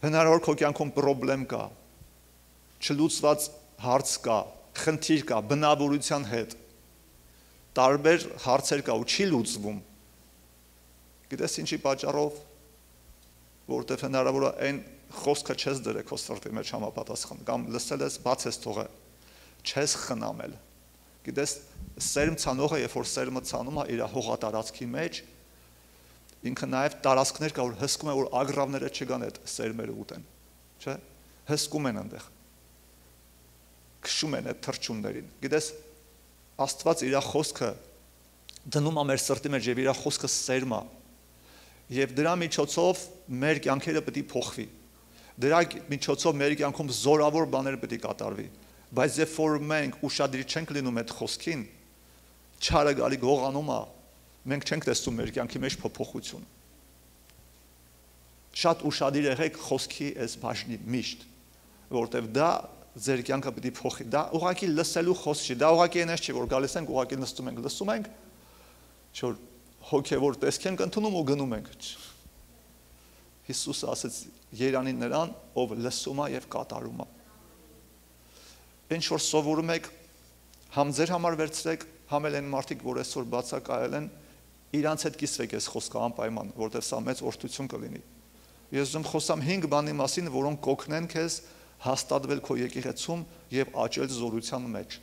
հնարավոր քո կյանքում խնդրեմ կա, չլուծված հարց կա, խնդիր կա բնավորության հետ, տարբեր հարցեր կա ու չի լուծվում, գիտես ինչի պատճառով, որովհետև հնարավոր է այն խոսքը չես դրել քո սրտի մեջ համապատասխան, կամ լսել ես, բաց ես թողել, չես խնամել, գիտես սերմ ցանողը, երբ որ սերմը ցանում է իր հողատարածքի մեջ, ինքը նաև տարածքներ կա, որ հսկում է, որ ագրավները չգան այդ սերմերը ուտեն, չէ, հսկում են այնտեղ, քշում են այդ թռչուններին, գիտես, Աստված իր խոսքը դնում է մեր սրտի մեջ եւ իր խոսքը սերմ է, եւ դրա միջոցով մեր կյանքերը պետք է փոխվի, դրա միջոցով մեր կյանքում զորավոր բաներ պետք է կատարվի, բայց երբ որ մենք ուշադրի չենք լինում այդ խոսքին, չարը գալի գողանում է, մենք չենք տեսնում մեր կյանքի մեջ փոփոխություն։ Շատ ուշադիր եղեք խոսքի այս բաժնի միշտ, որովհետև դա ձեր կյանքը պետք է փոխի, դա ուղղակի լսելու խոսք չի, դա ուղղակի այնպես չի, որ գալիս ենք, ուղղակի լսում ենք, որ հոգևոր տեսք ենք ընդունում ու գնում ենք։ Հիսուսը ասաց Երանի նրան, ով լսում է եւ կատարում է։ Ինչ որ սովորում եք, համ ձեր համար վերցրեք, համ էլ այն մարդիկ, որ այսօր բացակայել են, իրանց հետ կիսվեք այս խոսքը անպայման, որտեղ սա մեծ օրհնություն կլինի։ Ես ուզում խոսամ 5 բանի մասին, որոնք կօգնեն քեզ հաստատվել քո եկեղեցում եւ աճել զորության մեջ։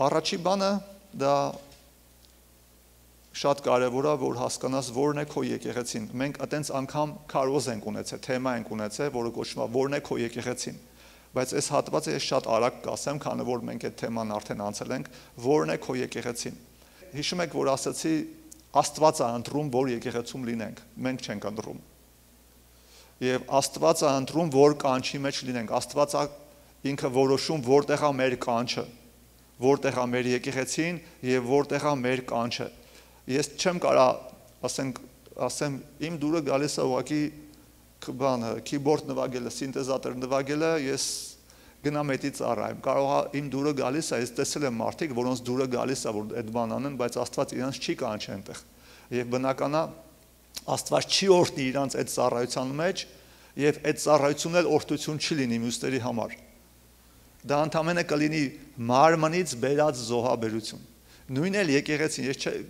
Առաջի բանը դա շատ կարևոր է, որ հասկանաս որն է քո եկեղեցին։ Մենք այտենց անգամ քարոզ ենք ունեցել, թեմա ենք ունեցել, որը կոչվում է որն է քո եկեղեցին։ Բայց այս հատվածը ես շատ արագ կասեմ, քանի որ մենք այդ թեման արդեն անցել ենք, որն է քո եկեղեցին։ Հիշում եք, որ ասացի Աստված է ընտրում, որ եկեղեցում լինենք, մենք չենք ընտրում։ Եվ Աստված է ընտրում, որ կանչի մեջ լինենք, Աստված է ինքը որոշում, որտեղ է մեր կանչը, որտեղ է մեր եկեղեցին եւ որտեղ է մեր կանչը։ Ես չեմ կարա, ասեմ, իմ դուրը գալիս է ուղղակի keyboard նվագելը, սինտեզատոր նվագելը, ես գնամ էդի ծառայեմ, կարող է իմ դուրը գալիս է, ես տեսել եմ մարդիկ, որոնց դուրը գալիս է, որ այդ բան անեն, բայց Աստված իրանց չի կանչի այնտեղ։ Եվ բնական է, Աստված չի օրհնի իրանց այդ ծառայության մեջ, եւ այդ ծառայությունն էլ օրհնություն չի լինի մյուսների համար։ Դա ընդհանրապես կլինի մարմնից բերած զոհաբերություն։ Նույնն էլ եկեղեցին,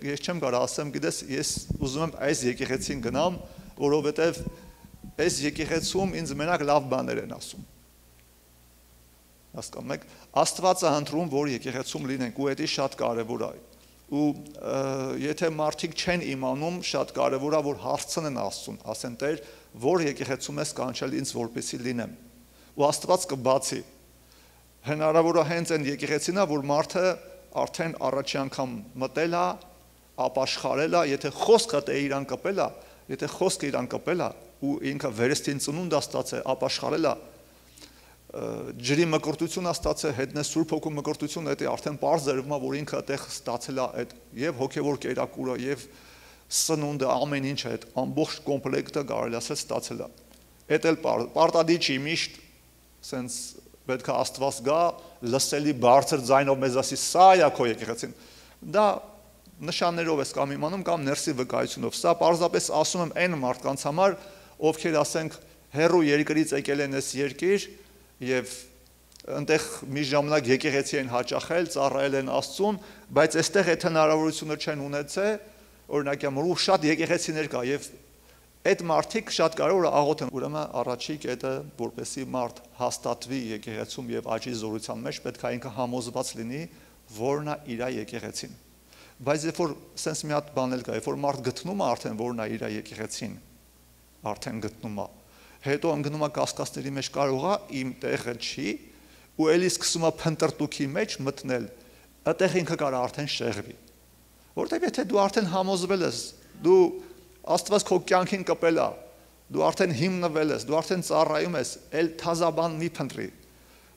ես չեմ կարող ասեմ, գիտես, ես ուզում եմ այս եկեղեցին գնամ, որովհետև այս եկեղեցում ինձ մենակ լավ բաներ են ասում։ Հասկանում եք, Աստված է ընտրում, որ եկեղեցում լինենք, ու դա շատ կարևոր է։ Ու եթե մարդիկ չեն իմանում, շատ կարևոր է, որ հարցնեն Աստծուն, ասեն Տեր, որ եկեղեցում ես կանչել ինձ որպեսզի լինեմ։ Ու Աստված կբացի։ Հնարավոր է հենց այն եկեղեցին է, որ մարդը արդեն առաջի անգամ մտել է, ապաշխարել է, եթե խոսքը իրան կպել է, եթե խոսքը իրան կպել է, ու ինքը վերստին ծնունդ է ստացել, ապաշխարել է, ջրի մկրտություն է ստացել, հետն է Սուրբ Հոգու մկրտություն, դա արդեն պարզ երևում է, որ ինքը այդտեղ ստացել է այդ եւ հոգեվոր կերակուրը եւ սնունդը, ամեն ինչը, այդ ամբողջ կոմպլեկտը կարելի ասել ստացել է։ Այդ էլ պարտադիր չի միշտ սենց պետք է Աստված գա, լսելի բարձր ձայնով մեզ ասի, սա է քո եկեղեցին։ Դա նշաններով ես կամ իմանում կամ ներսի վկայությունով։ Սա պարզապես ասում եմ այն մարդկանց համար, ովքեր ասենք հերու երկրից եկել են այս երկիր եւ այնտեղ մի ժամանակ եկեղեցի են հաճախել, ծառայել են Աստծուն, բայց այստեղ այդ հնարավորությունը չեն ունեցել, օրինակ ու շատ եկեղեցիներ կա եւ այդ մարդիկ շատ կարևոր է աղոթեն, ուրեմն առաջի կետը, որպեսզի մարդ հաստատվի եկեղեցում եւ աճի զորության մեջ, պետք է ինքը համոզված լինի, որն է իր եկեղեցին։ Բայց երբ որ sense մի հատ բան էլ կա, երբ որ մարդ գտնում է արդեն որն է իր եկեղեցին, արդեն գտնում է, հետո ընկնում է կասկածների մեջ, կարող է իմ տեղը չի, ու էլի սկսում է փնտրտուքի մեջ մտնել, այդտեղ ինքը կարող է արդեն շեղվի։ Որտեւ եթե դու արդեն համոզվել ես, դու Աստված քո կյանքին կպել է, դու արդեն հիմնվել ես, դու արդեն ծառայում ես, էլ թազաբան մի փնտրի։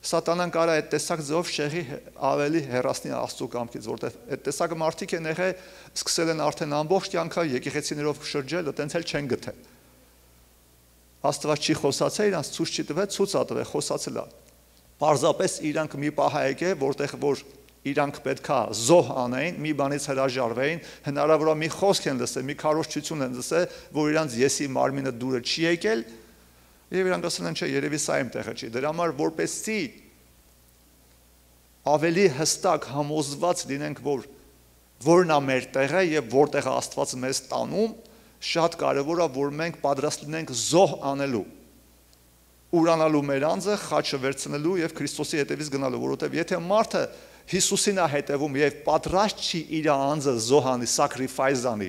Սատանան կարա այդ տեսակ ձևով շեղի ավելի հեռացնի Աստծո կամքից, որտեղ այդ տեսակը մարդիկ են եղել, սկսել են արդեն ամբողջ կյանքը եկեղեցիներով շրջել, այտենց էլ չեն գտել։ Աստված չի խոսացել իրանց, ցույց չի տվել, ցույց ա տվել, խոսացել է։ Պարզապես իրանք մի պահ եկե, որտեղ որ իրանք պետք է զոհ անեին, մի բանից հրաժարվեին, հնարավոր է մի խոսք են լսել, մի քարոզչություն են լսել, որ իրանց եսի մարմինը դուրը չի եկել, Եվ իրանք ասել են, չէ, երևի սա իմ տեղը չի։ Դրա համար որպեսզի ավելի հստակ համոզված լինենք, որն է մեր տեղը եւ որտեղ Աստված մեզ տանում, շատ կարևոր է, որ մենք պատրաստ լինենք զոհ անելու, ուրանալու մեր անձը, խաչը վերցնելու եւ Քրիստոսի հետևից գնալու, որովհետեւ եթե մարդը Հիսուսին է հետևում եւ պատրաստ չի իր անձը զոհ անի, sacrifice անի,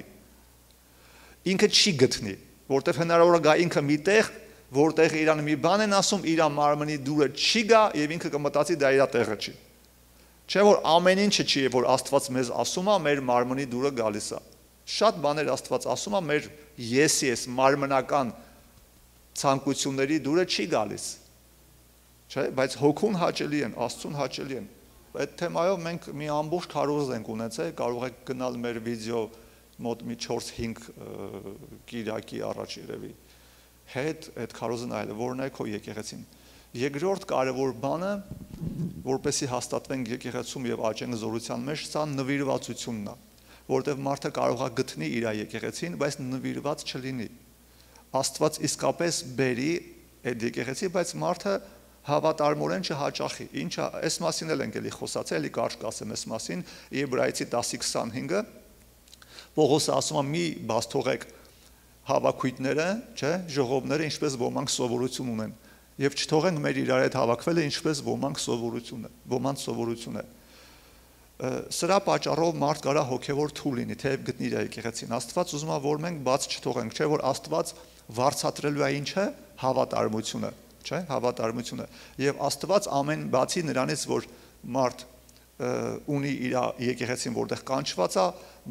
ինքը չի գտնի, որովհետեւ հնարավոր է գա ինքը մի տեղ, որտեղ իրան մի բան են ասում, իր մարմնի դուրը չի գա եւ ինքը կմտածի դա իր տեղը չի։ Չէ՞ որ ամեն ինչը չի, որ Աստված մեզ ասում է, մեր մարմնի դուրը գալիս է։ Շատ բաներ Աստված ասում է, մեր ես մարմնական ցանկությունների դուրը չի գալիս։ Չէ՞, բայց հոգուն հաճելի են, Աստծուն հաճելի են։ Այդ թեմայով մենք մի ամբողջ քարոզ ենք ունեցել, կարող եք գնալ մեր վիդեո մոտ մի 4-5 կիրակի առաջ երևի հետ այդ քարոզը նայել, որն է քո եկեղեցին։ Երկրորդ կարևոր բանը, որպեսզի հաստատվենք եկեղեցում եւ աճենք զորության մեջ, սա նվիրվածությունն է, որովհետեւ մարդը կարող է գտնի իր եկեղեցին, բայց նվիրված չլինի։ Աստված իսկապես բերի այդ եկեղեցի, բայց մարդը հավատարմորեն չհաճախի։ Ինչա, այս մասին էլ ենք էլի խոսացել, էլի կարճ կասեմ այս մասին, Եբրայեցի 10:25-ը Պողոսը ասում է՝ մի բաց թողեք հավաքույտները, չէ, ժողովները, ինչպես ոմանք սովորություն ունեն, եւ չթողենք մեր իրար հետ հավաքվելը, ինչպես ոմանք սովորություն է։ Սրա պատճառով մարդ կարա հոգեվոր թույլ լինի, թեև գտնի իր եկեղեցին։ Աստված ուզում է, որ մենք բաց չթողենք, չէ՞ որ Աստված վարձատրելու է ինչը, հավատարմությունը, չէ՞, հավատարմությունը։ Եվ Աստված ամեն բացի նրանից, որ մարդ ունի իր եկեղեցին, որտեղ կանչված է,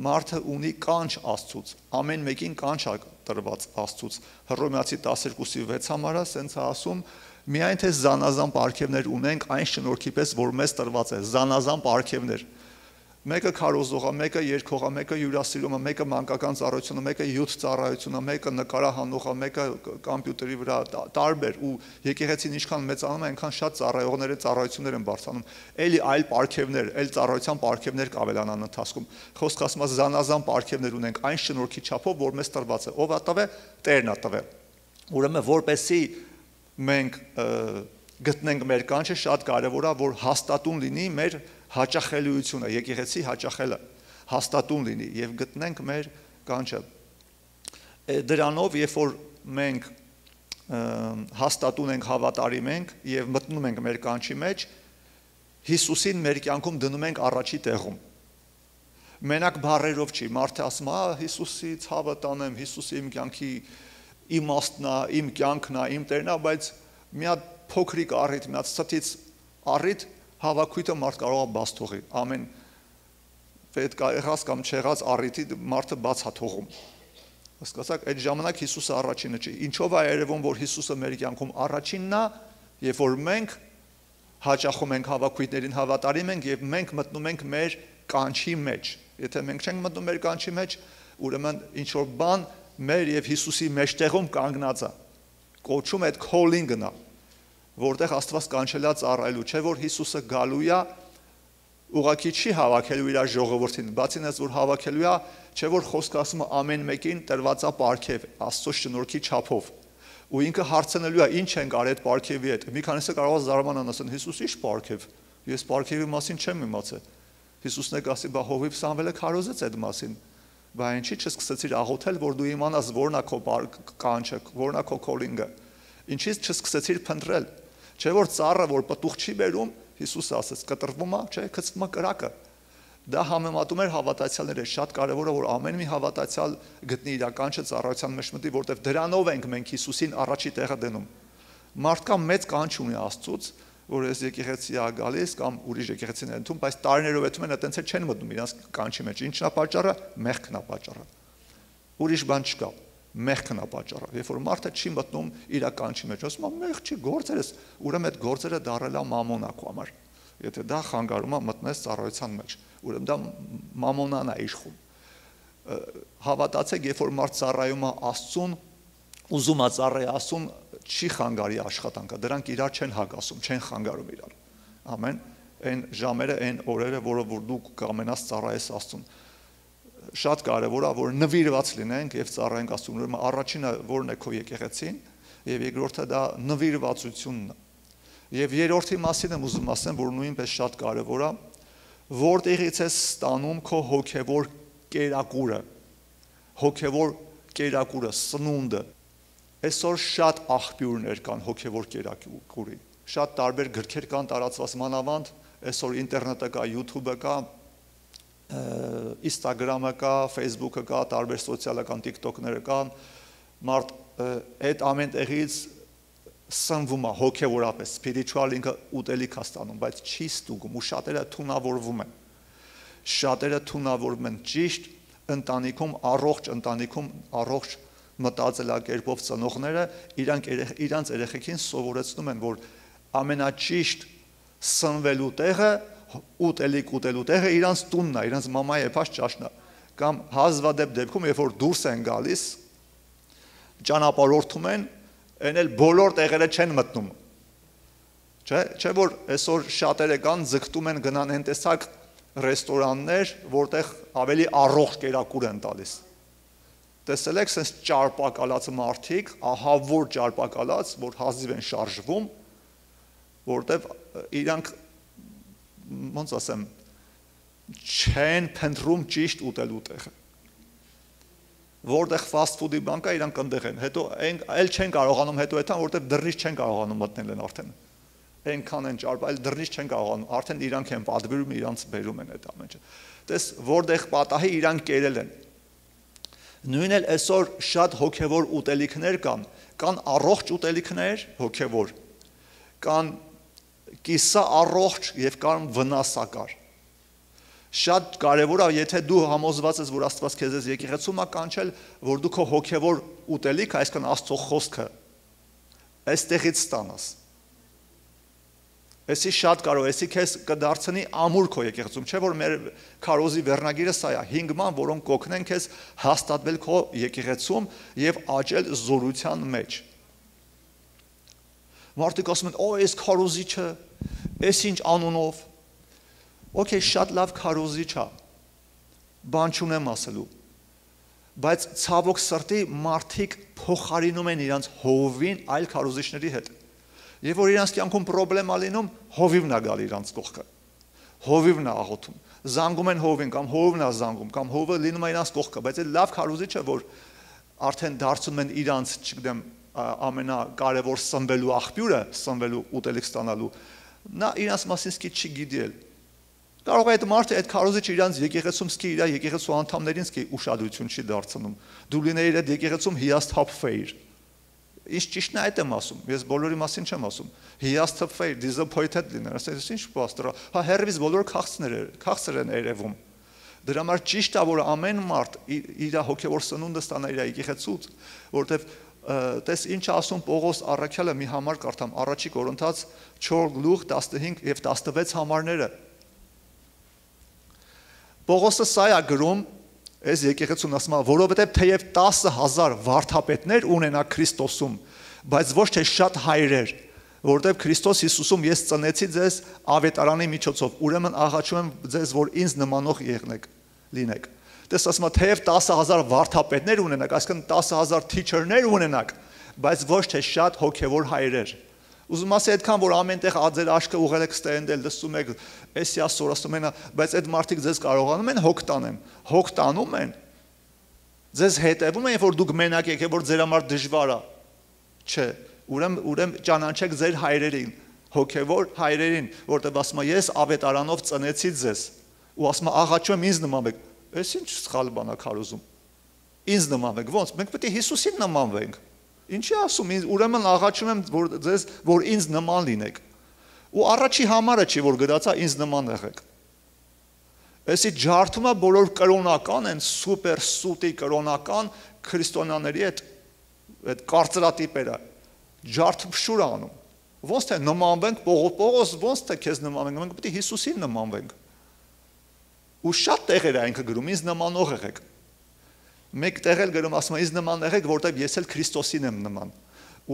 մարդը ունի կանչ Աստծուց, ամեն մեկին կանչ է տրված Աստծուց։ Հռոմեացի 12:6 համարը սենց է ասում, միայն թե զանազան պարգևներ ունենք այն շնորհքի պես, որ մեզ տրված է, զանազան պարգևներ։ Մեկը քարոզողա, մեկը երգողա, մեկը հյուրասիրումա, մեկը մանկական ծառայությունը, մեկը յուտ ծառայությունը, մեկը նկարահանողա, մեկը կոմպյուտերի վրա տարբեր ու եկեղեցին ինչքան մեծանում է, այնքան շատ ծառայողները ծառայություններ են բարձրանում։ Էլի այլ պարգևներ, այլ ծառայության պարգևներ կավելանան ընթացքում։ Խոսքը ասում է զանազան պարգևներ ունենք այն շնորհքի չափով, որ մեզ տրված է։ Ով է տվել, Տերն է տվել։ Ուրեմն որպեսզի մենք գտնենք մեր կանչը, շատ կարևոր է, որ հաստատուն լինի մեր հաճախելիությունը, եկեղեցի հաճախելը հաստատուն լինի եւ գտնենք մեր կանչը։ Դրանով, երբ որ մենք հաստատուն ենք, հավատարիմ ենք եւ մտնում ենք մեր կանչի մեջ, Հիսուսին մեր կյանքում դնում ենք առաջի տեղում։ Մենակ բառերով չի, մարդը ասում է, Հիսուսի ցավը տանեմ, Հիսուսի իմ կյանքի իմաստն է, իմ կյանքն է, իմ Տերն է, բայց մի հատ փոքրիկ առիթ, մի հատ ստից առիթ հավաքույթը մարդ կարող է բաց թողի, ամեն պետք է եղած կամ չեղած առիթի մարդը բաց է թողում։ Հասկացաք, այդ ժամանակ Հիսուսը առաջինը չի։ Ինչով է երևում, որ Հիսուսը մեր կյանքում առաջինն է, երբ որ մենք հաճախում ենք հավաքույթներին, հավատարիմ ենք եւ մենք մտնում ենք մեր կանչի մեջ։ Եթե մենք չենք մտնում մեր կանչի մեջ, ուրեմն ինչ որ բան մեր եւ Հիսուսի մեջտեղում կանգնած է։ Կոչում այդ calling-ն է, որտեղ Աստված կանչել է ծառայելու, չէ՞ որ Հիսուսը գալու է ուղղակի չի հավաքելու իր ժողովրդին, բացի նրանից որ հավաքելու է, չէ՞ որ խոսքը ասում է ամեն մեկին տրված է պարգև Աստծո շնորհքի չափով։ Ու ինքը հարցնելու է ինչ ենք արել այդ պարգևի հետ։ Մի քանիսը կարող է զարմանան ասեն Հիսուս ի՞նչ պարգև։ Ես պարգևի մասին չեմ իմացել։ Հիսուսն է ասի, բա Հովիվ Սամվելը քարոզեց այդ մասին։ Բա ինչի՞ չսկսեցիր աղոթել, որ դու իմանաս որն է քո կանչը, որն է քո calling-ը։ Ինչից չսկսեցիր փնտրել։ Չէ՞ որ ծառը, որ պտուղ չի բերում, Հիսուսը ասեց, կտրվում է, չէ՞, գցվում է կրակը։ Դա համեմատում էր հավատացյալների հետ, շատ կարևոր է, որ ամեն մի հավատացյալ գտնի իր կանչը ծառայության մեջ մտի, որտեղ դրանով ենք մենք Հիսուսին առաջի տեղը դնում։ Մարդկա մեծ կանչ ունի Աստծուց, որ ես եկեղեցի ա գալիս կամ ուրիշ եկեղեցին են ընդում, բայց տարիներով էթում են այտենց չեն մտնում իրանց կանչի մեջ։ Ինչն է պատճառը, մեղքն է պատճառը։ Ուրիշ բան չկա, մեղքն է պատճառը։ Երբ որ մարդը չի մտնում իր կանչի մեջ, ասում է մեղք չի, գործերս, ուրեմն այդ գործերը դարել է մամոնա քո համար։ Եթե դա խանգարում է մտնես ծառայության մեջ, ուրեմն դա մամոնան է իշխում։ Հավատացեք, երբ որ մարդ ծառայում է Աստծուն, ուզում է ծառայել Աստծուն, չի խանգարի աշխատանքը, դրանք իրար չեն հակասում, չեն խանգարում իրար։ Ամեն այն ժամերը, այն օրերը, որով որ դու կամենաս ծառայես Աստծուն։ Շատ կարևոր է, որ նվիրված լինենք եւ ծառայենք Աստծուն։ Ուրեմն առաջինը որն է քո եկեղեցին, եւ երկրորդը դա նվիրվածությունն է։ Եվ երրորդի մասին եմ ուզում ասեմ, որ նույնպես շատ կարևոր է, որտեղից է ստանում քո հոգևոր կերակուրը, սնունդը։ Այսօր շատ աղբյուրներ կան հոգևոր կերակուրի, շատ տարբեր գրքեր կան տարածված, մանավանդ այսօր ինտերնետը կա, YouTube-ը կա, Instagram-ը կա, Facebook-ը կա, տարբեր սոցիալական TikTok-ները կան, մարդ այդ ամեն տեղից սնվում է հոգևորապես, spiritual ինքը ուտելիք է ստանում, բայց չի ստուգում ու շատերը թունավորվում են։ Շատերը թունավորվում են ճիշտ ընտանիքում, առողջ մտածելակերպով ծնողները իրանց երեխեքին սովորեցնում են, որ ամենաճիշտ սնվելու տեղը, ուտելու տեղը իրանց տունն է, իրանց մամայի եփած ճաշնն է, կամ հազվադեպ դեպքում, երբ որ դուրս են գալիս, ճանապարհորդում են, այն էլ բոլոր տեղերը չեն մտնում։ Չէ՞ որ այսօր շատերը կան ձգտում են գնան այն տեսակ ռեստորաններ, որտեղ ավելի առողջ կերակուր են տալիս։ Տեսել եք sense ճարպակալած մարդիկ, ահավոր ճարպակալած, որ հազիվ են շարժվում, որտեղ իրանք ոնց ասեմ, չեն փնտրում ճիշտ ուտելու տեղը։ Որտեղ fast food-ի բան կա, իրանք այնտեղ են։ Հետո այլ չեն կարողանում հետո այդան, որտեղ դռնից չեն կարողանում մտնել են արդեն։ Այնքան են ճարպ, այլ դռնից չեն կարողանում, արդեն իրանք են պատվիրում, իրանց բերում են այդ ամենը։ Տես որտեղ պատահի իրանք կերել են։ Նույնն էլ այսօր շատ հոգևոր ուտելիքներ կան առողջ ուտելիքներ, հոգևոր, կան կիսա առողջ եւ կան վնասակար։ Շատ կարևոր է, եթե դու համոզված ես, որ Աստված քեզ եկեղեցում է կանչել, որ դու քո հոգևոր ուտելիք, այսքան Աստծո խոսքը, այստեղից ստանաս։ Էսի շատ կարող, էսի քեզ կդարձնի ամուր քո եկեղեցում, չէ՞ որ մեր քարոզի վերնագիրը սա է, 5 ման, որոնք կօգնեն քեզ հաստատվել քո եկեղեցում եւ աճել զորության մեջ։ Մարդիկ ասում են, այս քարոզիչը, այս ինչ անունով։ Okay, շատ լավ քարոզիչ է, բան չունեմ ասելու, բայց ցավոք սրտի մարդիկ փոխարինում են իրանց հովին այլ քարոզիչների հետ, եւ որ իրանց կյանքում պրոբլեմա լինում, հովիվն է գալ իրանց կողքը, հովիվն է աղոթում, զանգում են հովին կամ հովն է զանգում, կամ հովը լինում է իրանց կողքը, բայց այդ լավ քարոզիչը, որ արդեն դարձում են իրանց, չգիտեմ, ամենակարևոր սնվելու աղբյուրը, սնվելու ուտելիք ստանալու, նա իրանց մասին սկի չի գիտել։ Կարող է այդ մարդը այդ քարոզիչը իրանց եկեղեցում սկի իր եկեղեցու անդամներին սկի ուշադրություն չի դարձնում։ Դու լինեիր այդ եկեղեցում հիասթափվեիր։ Ինչ ճիշտն է այդ եմ ասում, ես բոլորի մասին չեմ ասում։ Հիասթափվեիր, disappointed լիներ, ասես ինչ պաստորա, հա հերվից բոլոր քաղցր են երևում։ Դրա համար ճիշտ է, որ ամեն մարդ իր հոգևոր սնունդը ստանա իր եկեղեցուց, որտեվ տես ինչ ասում Պողոս առաքյալը մի համար կարդամ, առաջի Կորինթաց 4:15 եւ 16 համարները։ Պողոսը սա է գրում, այս եկեղեցուն ասում է, որովհետև թեև 10,000 վարդապետներ ունենա Քրիստոսում, բայց ոչ թե շատ հայրեր, որովհետև Քրիստոս Հիսուսում ես ծնեցի ձեզ ավետարանի միջոցով, ուրեմն աղաչում եմ ձեզ, որ ինձ նմանող լինեք։ Տես ասում է, թեև 10,000 վարդապետներ ունենաք, այսինքն 10,000 teacher-ներ ունենաք, բայց ոչ թե շատ հոգևոր հայրեր։ Ուզում ասի այդքան, որ ամենտեղ աձեր աշկը ուղել եք ստենդել, լսում եք, էսի ասոր ասում են, բայց այդ մարդիկ ձեզ կարողանում են հոգ տանեն, հոգ տանում են, ձեզ հետևում են, որ դուք մենակ եք, որ ձեր համար դժվար է, չէ, ուրեմն ճանաչեք ձեր հայրերին, հոգևոր հայրերին, որտեղ ասում է, ես ավետարանով ծնեցի ձեզ, ու ասում է, աղաչում եմ ինձ նմանվեք, այս ինչ սխալ բան է քարոզում, ինձ նմանվեք, ոնց, մենք պետք է Հիսուսին նմանվենք, ինչի ասում, ուրեմն աղաչում եմ ձեզ, որ ինձ նման լինեք, ու առաջի համարը չի, որ գտածա ինձ նման եղեք, այսի ջարդումը բոլոր կրոնական են, սուպեր սուտի կրոնական քրիստոնյաների այդ կարծրատիպերը, ջարդփշուր անում, ոնց թե նմանվենք, Պողոս ոնց թե քեզ նմանվենք, մենք պետք է Հիսուսին նմանվենք, ու շատ տեղեր է այնքը գրում, ինձ նմանող եղեք, մեկ տեղ էլ գրում ասում է, ինձ նման եղեք, որտեղ ես էլ Քրիստոսին եմ նման,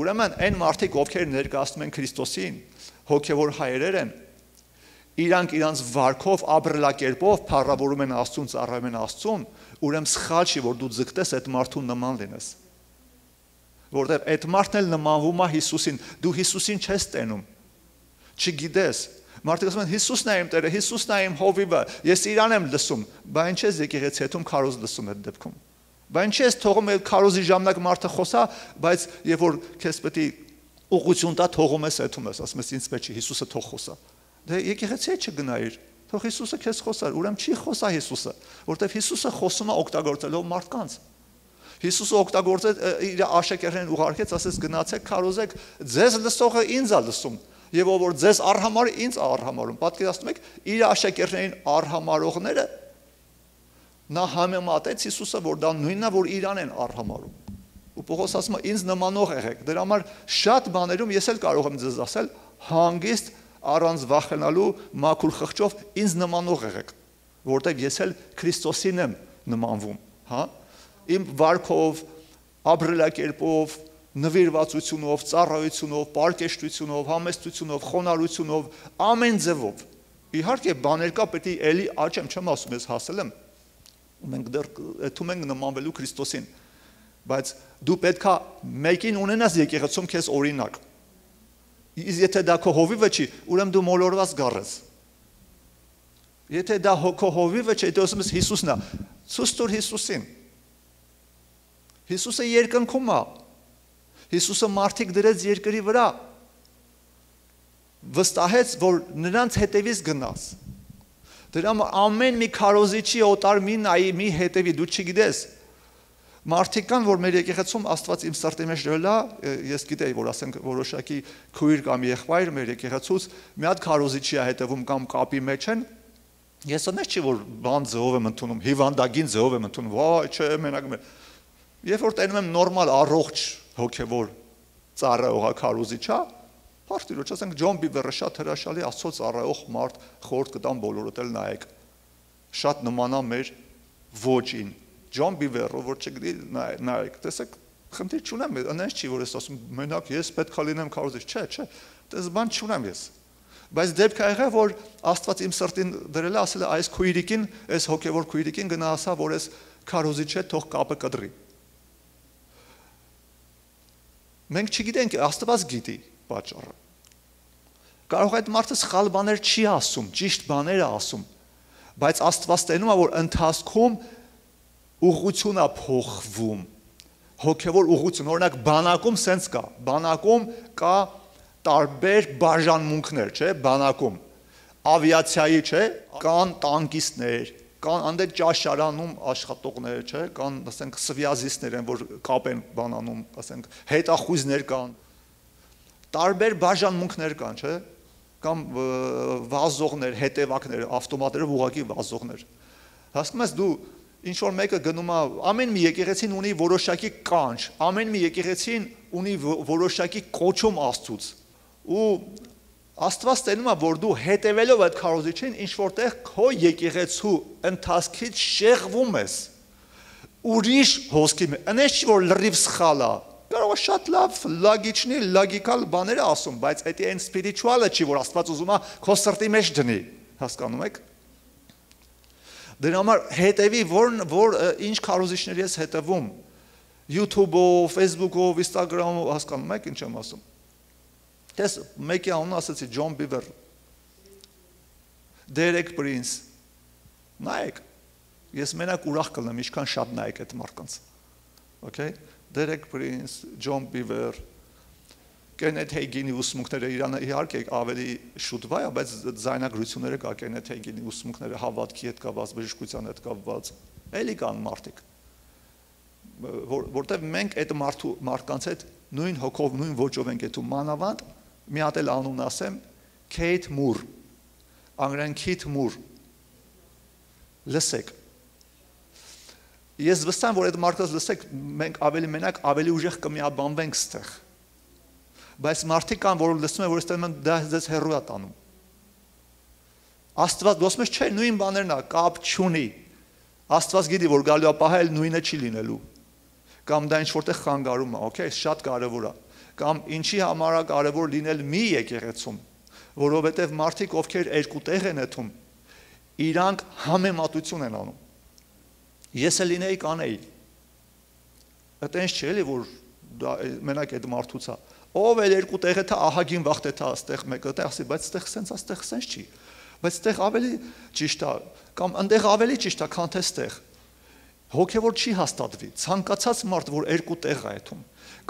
ուրեմն այն մարդիկ, ովքեր ներկայացնում են Քրիստոսին, հոգևոր հայրեր են, իրանք իրանց վարքով, ապրելակերպով փառավորում են Աստծուն, ծառայում են Աստծուն, ուրեմն սխալ չի, որ դու ձգտես այդ մարդուն նման լինես, որտեղ այդ մարդն էլ նմանվում է Հիսուսին, դու Հիսուսին չես տենում, չգիտես, մարդիկ ասում են Հիսուսն է իմ Տերը, Հիսուսն է իմ հովիվը, ես իրան եմ լսում, բա ինչ ես եկեղեցի հետում քարոզ լսում այդ դեպքում, բա ինչ ես թողում այդ քարոզի ժամանակ մարդը խոսա, բայց երբ որ քեզ պետք է ուղղություն տա թողում ես այդում ես, ասում ես ինձ մեջ Հիսուսը թող խոսա, դե եկեղեցի չգնայիր, թող Հիսուսը քեզ խոսար, ուրեմն չի խոսա Հիսուսը, որտեվ Հիսուսը խոսում է օգտագործելով մարդկանց, Հիսուսը օգտագործեց իր աշակերտներին ուղարկեց, ասեց գնացեք քարոզեք, ձեզ լսողը ինձ է լսում, եւ ով որ ձեզ արհամարը ինձ արհամարում, պատկերացնում եք իր աշակերտներին արհամարողները նա համեմատեց Հիսուսը, որ դա նույնն է, որ իրան են արհամարում, ու Պողոս ասում է ինձ նմանող եղեք, դրա համար շատ բաներում ես էլ կարող եմ ձեզ ասել, հանգիստ առանց վախենալու մաքուր խղճով ինձ նմանող եղեք, որտեղ ես էլ Քրիստոսին եմ նմանվում, հա, իմ վարքով, ապրելակերպով, նվիրվածությունով, ծառայությունով, պարկեշտությունով, համեստությունով, խոնարհությունով, ամեն ձևով։ Իհարկե բաներ կա պետք է էլի աճեմ, չեմ ասում ես հասել եմ։ Մենք դեռ այդում ենք նմանվելու Քրիստոսին, բայց դու պետքա մեկին ունենաս եկեղեցում քեզ օրինակ։ Իսկ եթե դա քո հովիվը չի, ուրեմն դու մոլորված գառես։ Եթե դա քո հովիվը չի, դու ասում ես Հիսուսն է, ցույց տուր Հիսուսին։ Հիսուսը երկնքում է, Հիսուսը մարդիկ դրեց երկրի վրա, վստահեց, որ նրանց հետևից գնաս, դրա ամեն մի քարոզիչի օտար մի նայի, մի հետևի, դու չգիտես, մարդիկ կան, որ մեր եկեղեցում Աստված իմ սրտի մեջ դրել է, ես գիտեի, որ ասենք որոշակի քույր կամ եղբայր մեր եկեղեցուց մի հատ քարոզիչի է հետևում կամ կապի մեջ են, ես այնպես չի, որ բան ձևով եմ ընդունում, հիվանդագին ձևով եմ ընդունում, վայ, չէ, մենակ Երբ որ տենում եմ նորմալ առողջ հոգևոր ծառայողա քարոզիչա, Փարթիրոջ ասենք Ջոն Բիվերը շատ հրաշալի Աստծո ծառայող մարդ խորտ կտամ բոլորդ էլ նայեք։ Շատ նմանա մեր ոճին։ Ջոն Բիվերը, որ չգիտի նայեք, տեսեք, խնդիր չունեմ, այնպես չի, որ ես ասում մենակ ես պետքա լինեմ քարոզիչ, չէ, դες բան չունեմ ես։ Բայց դեպքը եղավ, որ Աստված իմ սրտին դրել է, ասել է այս քույրիկին, այս հոգևոր քույրիկին գնա ասա, որ ես քարոզիչ է, թող կապը կտրի։ Մենք չգիտենք, Աստված գիտի պատճառը։ Կարող է այդ մարդը սխալ բաներ չի ասում, ճիշտ բաներ է ասում, բայց Աստված տենում է, որ ընթացքում ուղղություն է փոխվում, հոգևոր ուղղություն, օրինակ բանակում սենց կա, բանակում կա տարբեր բաժանմունքներ, չէ, բանակում, ավիացիայի, չէ, կան տանկիստներ, կան անդե ճաշարանում աշխատողներ, չէ, կան, ասենք, սվյազիստներ են, որ կապ են բանանում, ասենք, հետախույզներ կան, տարբեր բաժանմունքներ կան, չէ, կամ վազողներ, հետևակներ, ավտոմատները ուղղակի վազողներ։ Հասկանում ես դու ինչ որ մեկը գնում է, ամեն մի եկեղեցին ունի որոշակի կանչ, ամեն մի եկեղեցին ունի որոշակի կոչում Աստծուց։ Ու Աստված տենում է, որ դու հետևելով այդ քարոզիչին ինչ որտեղ քո եկեղեցու ընթացքից շեղվում ես։ Ուրիշ հոսքի մեջ, այնպես չի որ լրիվ սխալ է։ Կարող է շատ լավ լոգիչնի, լոգիկալ բաներ ասում, բայց դա այն սպիրիչուալը չի, որ Աստված ուզում է քո սրտի մեջ դնի, հասկանում եք։ Դրա համար հետևի որ ինչ քարոզիչների ես հետևում, YouTube-ով, Facebook-ով, Instagram-ով, հասկանում եք ինչ եմ ասում։ Տես մեկի անունը ասացի Ջոն Բիվեր, Դերեկ Պրինս, նայեք, ես մենակ ուրախ կլնեմ, ինչքան շատ նայեք այդ մարդկանց, okay? Դերեկ Պրինս, Ջոն Բիվեր, Կենեթ Հեյգինի ուսմունքները իրանը իհարկե ավելի շուտ վայ, բայց ձայնագրությունները կա Կենեթ Հեյգինի ուսմունքները հավատքի հետ կապված, բժշկության հետ կապված, էլի կան մարդիկ, որտեղ մենք այդ մարդկանց հետ նույն հոգով, նույն ոճով ենք եթում մանավանդ, մի հատ էլ անուն ասեմ, Քեյթ Մուր, անգլերեն Քիթ Մուր, լսեք, ես վստահ եմ, որ այդ մարդկանց լսեք, մենք ավելի մենակ, ավելի ուժեղ կմիաբանվենք ստեղ, բայց մարդիկ կան, որ լսում են, որ ստեղ դա ձեզ հեռու է տանում, Աստված դասում չէ, նույն բաներն է, կապ չունի, Աստված գիտի, որ գալու է պահել նույնը չի լինելու, կամ դա ինչ որտեղ խանգարում է, okay, շատ կարևոր է, կամ ինչի համար է կարևոր լինել մի եկեղեցում, որովհետև մարդիկ ովքեր երկու տեղ են եթում, իրանք համեմատություն են անում, ես էլ լինեի կանեի, այդ այնց չէ էլի, որ մենակ այդ մարդուց է։ Ով էլ երկու տեղ է թա ահագին վախտ է թա այստեղ մեկը տեղ ասի, բայց այստեղ սենց չի։ Բայց այստեղ ավելի ճիշտ է, կամ այնտեղ ավելի ճիշտ է, քան թե այստեղ։ Հոգևոր չի հաստատվի։ Ցանկացած մարդ, որ երկու տեղ է այդում,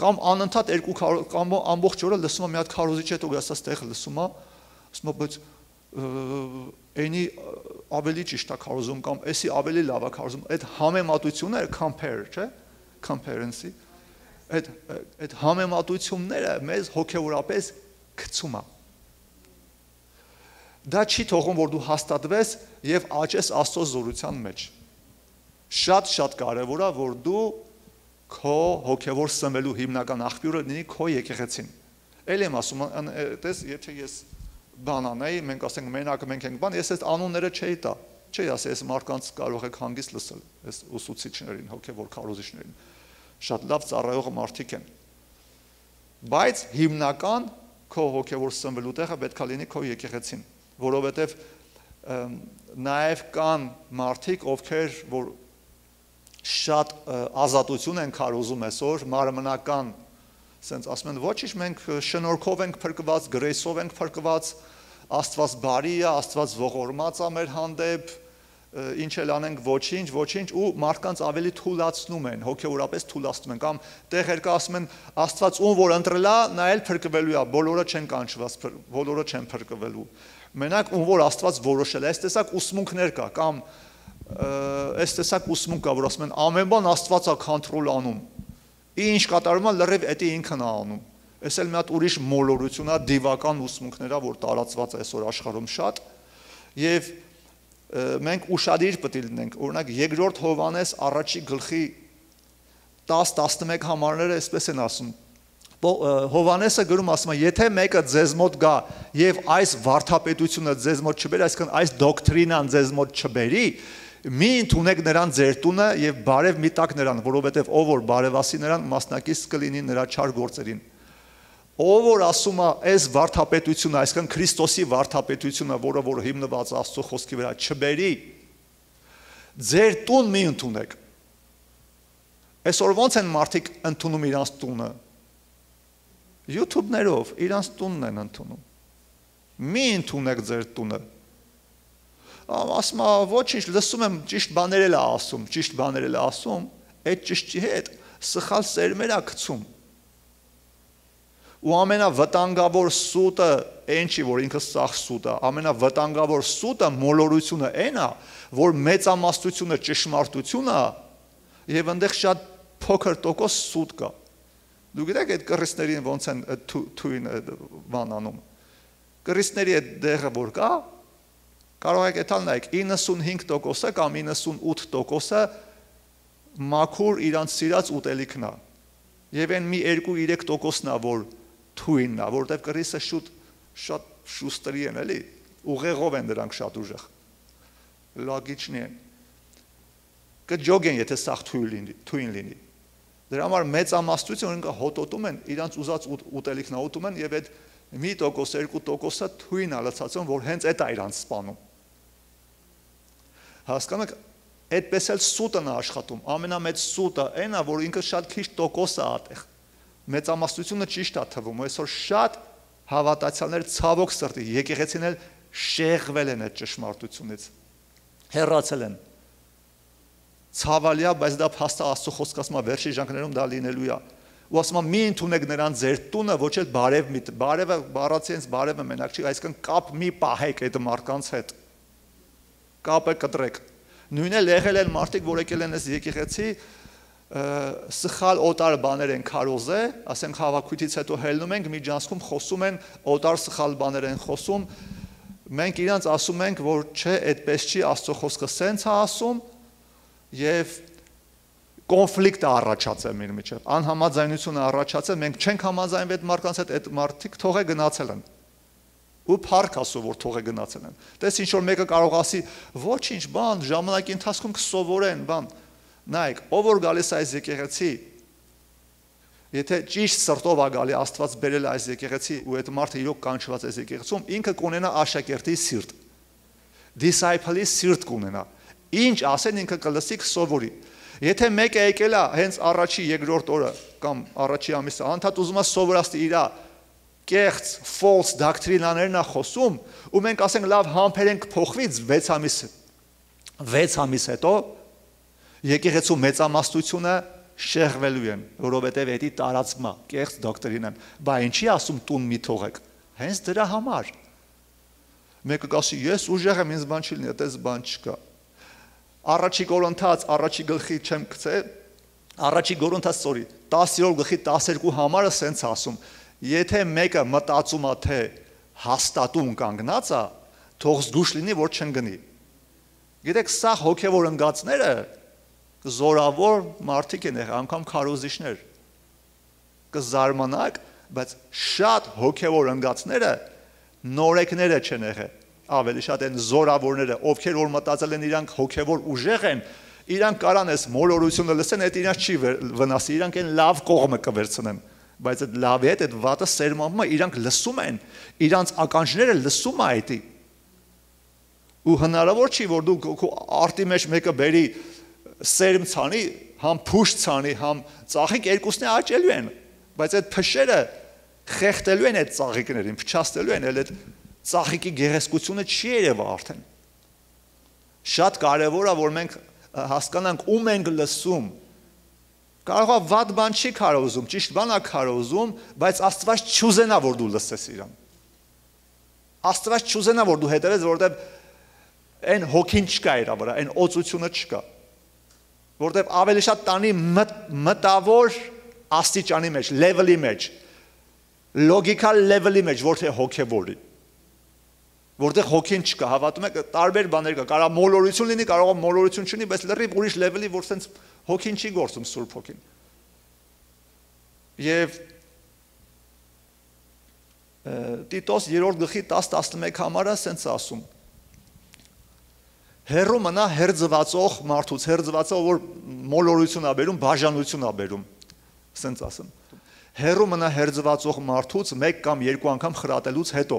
կամ անընդհատ կամ ամբողջ օրը լսում է մի հատ քարոզիչ հետո գասա այստեղ լսում է, ասում է, բայց այնի ավելի ճիշտ է քարոզում կամ էսի ավելի լավ է քարոզում, այդ համեմատությունները compare, չէ՞, comparison, այդ համեմատությունները մեզ հոգևորապես գցում է։ Դա չի թողում, որ դու հաստատվես եւ աճես Աստծո զորության մեջ։ Շատ կարևոր է, որ դու քո հոգևոր սնվելու հիմնական աղբյուրը լինի քո եկեղեցին։ Էլ եմ ասում, տես, եթե ես բան անեի, մենք ասենք մենակ մենք ենք բան, ես այդ անունները չէի տա, չէի ասի, այս մարդկանց կարող եք հանգիստ լսել, այս ուսուցիչներին, հոգևոր քարոզիչներին, շատ լավ ծառայող մարդիկ են։ Բայց հիմնական քո հոգևոր սնվելու տեղը պետք է լինի քո եկեղեցին, որովհետև նաև կան մարդիկ, ովքեր որ շատ ազատություն են քարոզում այսօր, մարմնական, ասենց ասում են, ոչինչ մենք շնորհքով ենք փրկված, գրեսով ենք փրկված, Աստված բարի է, Աստված ողորմած է մեր հանդեպ, ինչ էլ անենք ոչինչ ու մարդկանց ավելի թուլացնում են, հոգևորապես թուլացնում են, կամ տեղեր կա ասում են Աստված ում որ ընտրել է, նա էլ փրկվելու է, բոլորը չեն կանչված, բոլորը չեն փրկվելու։ Մենակ ում որ Աստված որոշել է, այս տեսակ ուսմունքներ կա, կամ այս տեսակ ուսմունք կա, որ ասում են ամեն բան Աստված է կոնտրոլ անում։ Ինչ կատարում է լրիվ էդի ինքն է անում։ Այս էլ մի հատ ուրիշ մոլորություն է, դիվական ուսմունքներ է, որ տարածված է այսօր աշխարհում շատ, եւ մենք ուշադիր պետք է լինենք։ Օրինակ երկրորդ Հովհաննես առաջի գլխի 10-11 համարները այսպես են ասում։ Հովհաննեսը գրում ասում է, եթե մեկը ձեզ մոտ գա եւ այս վարդապետությունը ձեզ մոտ չբերի, այսինքն այս դոկտրինան ձեզ մոտ չբերի, մի ընդունեք նրան ձեր տունը եւ բարև մի տակ նրան, որովհետեւ ով որ բարևասի նրան մասնակից կլինի նրա չար գործերին։ Ով որ ասում է, այս վարդապետությունը, այսինքն Քրիստոսի վարդապետությունը, որը որ հիմնված Աստծո խոսքի վրա չբերի, ձեր տուն մի ընդունեք։ Այսօր ոնց են մարդիկ ընդունում իրանց տունը։ YouTube-ներով իրանց տունն են ընդունում։ Մի ընդունեք ձեր տունը։ Ասում է, ոչինչ, լսում եմ ճիշտ բաներ էլ է ասում, այդ ճիշտի հետ սխալ սերմեր է գցում։ Ու ամենավտանգավոր սուտը այն չի, որ ինքը սաղ սուտ է, ամենավտանգավոր սուտը մոլորությունը այն է, որ մեծամասնությունը ճշմարտություն է եւ այնտեղ շատ փոքր տոկոս սուտ կա։ Դու գիտեք այդ կռիստներին ոնց են թույն բան անում։ Կռիստների այդ դեղը որ կա, կարող եք այդալ նայեք 95%-ը կամ 98%-ը մաքուր իրանց սիրած ուտելիքն է։ Եվ այն մի 2-3%-ն է, որ թույնն է, որովհետև կռիսը շատ շուստերի են, էլի, ուղեղով են դրանք շատ ուժեղ։ Լոգիչնի են։ Կջոգեն, եթե սաղ թույն լինի։ Դրա համար մեծամասնությունը ինքը հոտոտում են, իրանց ուզած ուտելիքն ուտում են եւ այդ 1%, 2%-ը թույն է լցածում, որ հենց այդ է իրանց սպանում։ Հասկանաք, այդպես էլ սուտն է աշխատում, ամենամեծ սուտը այն է, որ ինքը շատ քիչ տոկոս է ատեղ։ Մեծամասնությունը ճիշտ է թվում, այսօր շատ հավատացյալներ ցավոք սրտի եկեղեցին էլ շեղվել են այդ ճշմարտությունից, հեռացել են։ Ցավալիա, բայց դա փաստա Աստծո խոսքը ասում է վերջի ժամանակներում դա լինելու է։ Ու ասում է մի ընդունեք նրան ձեր տունը, ոչ էլ բարևը բառացի հենց բարևը մենակ չի, այսինքն կապ մի պահեք այդ մարդկանց հետ։ Կապը կտրեք։ Նույնն էլ եղել են մարդիկ, որ եկել են այս եկեղեցի, սխալ օտար բաներ են քարոզե, ասենք հավաքույթից հետո հելնում ենք, միջանցքում խոսում են, օտար սխալ բաներ են խոսում, մենք իրանց ասում ենք, որ չէ, այդպես չի, Աստծո խոսքը սենց է ասում, եւ կոնֆլիկտ է առաջացել մեր միջև, անհամաձայնություն է առաջացել, մենք չենք համաձայնվել այդ մարդկանց հետ, այդ մարդիկ թող է գնացել են։ Ու փառք Աստծո, որ թող է գնացել են։ Տես ինչ որ մեկը կարող ասի, ոչինչ բան, ժամանակի ընթացքում կսովորեն, բան։ Նայեք, ով որ գալիս է այս եկեղեցի, եթե ճիշտ սրտով է գալի, Աստված բերել է այս եկեղեցի ու այդ մարդը իրոք կանչված է այս եկեղեցում, ինքը կունենա աշակերտի սիրտ։ Disciple-ի սիրտ կունենա։ Ինչ ասեն ինքը կլսի կսովորի։ Եթե մեկը եկել է հենց առաջի երկրորդ օրը կամ առաջի ամիսը անդադ ուզում է սովորացնի իր կեղծ false դոկտրինաներն է խոսում, ու մենք ասենք լավ համբերենք փոխվի 6 ամիս հետո եկեղեցու մեծամասնությունը շեղվելու են, որովհետև դա տարածվում է կեղծ դոկտրինան, բա ինչի ասում տուն մի թողեք, հենց դրա համար։ Մեկը կասի ես ուժեղ եմ, ինձ բան չի լինի, այդպես բան չկա։ Առաջի Կորինթաց, առաջի գլխի չեմ գցե, առաջի Կորինթաց, 10-րդ գլխի 12 համարը սենց ասում, եթե մեկը մտածում է թե հաստատում կանգնած է, թող զգուշ լինի, որ չընկնի։ Գիտեք, սա հոգևոր ընկածները զորավոր մարդիկ են եղել, անգամ քարոզիչներ։ Կզարմանաք, բայց շատ հոգևոր ընկածները նորեկները չեն եղել, ավելի շատ են զորավորները, ովքեր որ մտածել են իրանք հոգևոր ուժեղ են, իրանք կարան այս մոլորությունը լսեն, այդ իրանք չի վնասի, իրանք են լավ կողմը կվերցնեն, բայց այդ լավի հետ այդ վատը սերմանվում է, իրանք լսում են, իրանց ականջները լսում է այդի։ Ու հնարավոր չի, որ դու արտի մեջ մեկը բերի սերմ ցանի, համ փուշ ցանի, համ ծաղիկ երկուսն աճելու են, բայց այդ փշերը խեղդելու են այդ ծաղիկներին, փչացնելու են, այդ ծաղիկի գեղեցկությունը չի երևա արդեն։ Շատ կարևոր է, որ մենք հասկանանք ում ենք լսում։ Կարող է վատ բան չի քարոզում, ճիշտ բան է քարոզում, բայց Աստված չուզենա, որ դու լսես իրան։ Աստված չուզենա, որ դու հետևես, որովհետև այն հոգին չկա իր վրա, այն օծությունը չկա։ Որտեվ ավելի շատ տանի մտավոր աստիճանի մեջ, լեվելի մեջ, լոգիկալ լեվելի մեջ, որ թե հոգևորի։ Որտեղ հոգին չկա, հավատում եք, տարբեր բաներ կա, կարող է մոլորություն լինի, կարող է մոլորություն չլինի, բայց լրիվ ուրիշ լեվելի, որ սենց հոգին չի գործում Սուրբ Հոգին։ Եվ Տիտոս 3-րդ գլխի 10-11 համարը սենց ասում. Հերո մնա հերձվածող մարդուց, հերձվածող որ մոլորություն ա բերում, բաժանություն ա բերում, սենց ասում։ Հերո մնա հերձվածող մարդուց մեկ կամ երկու անգամ խրատելուց հետո,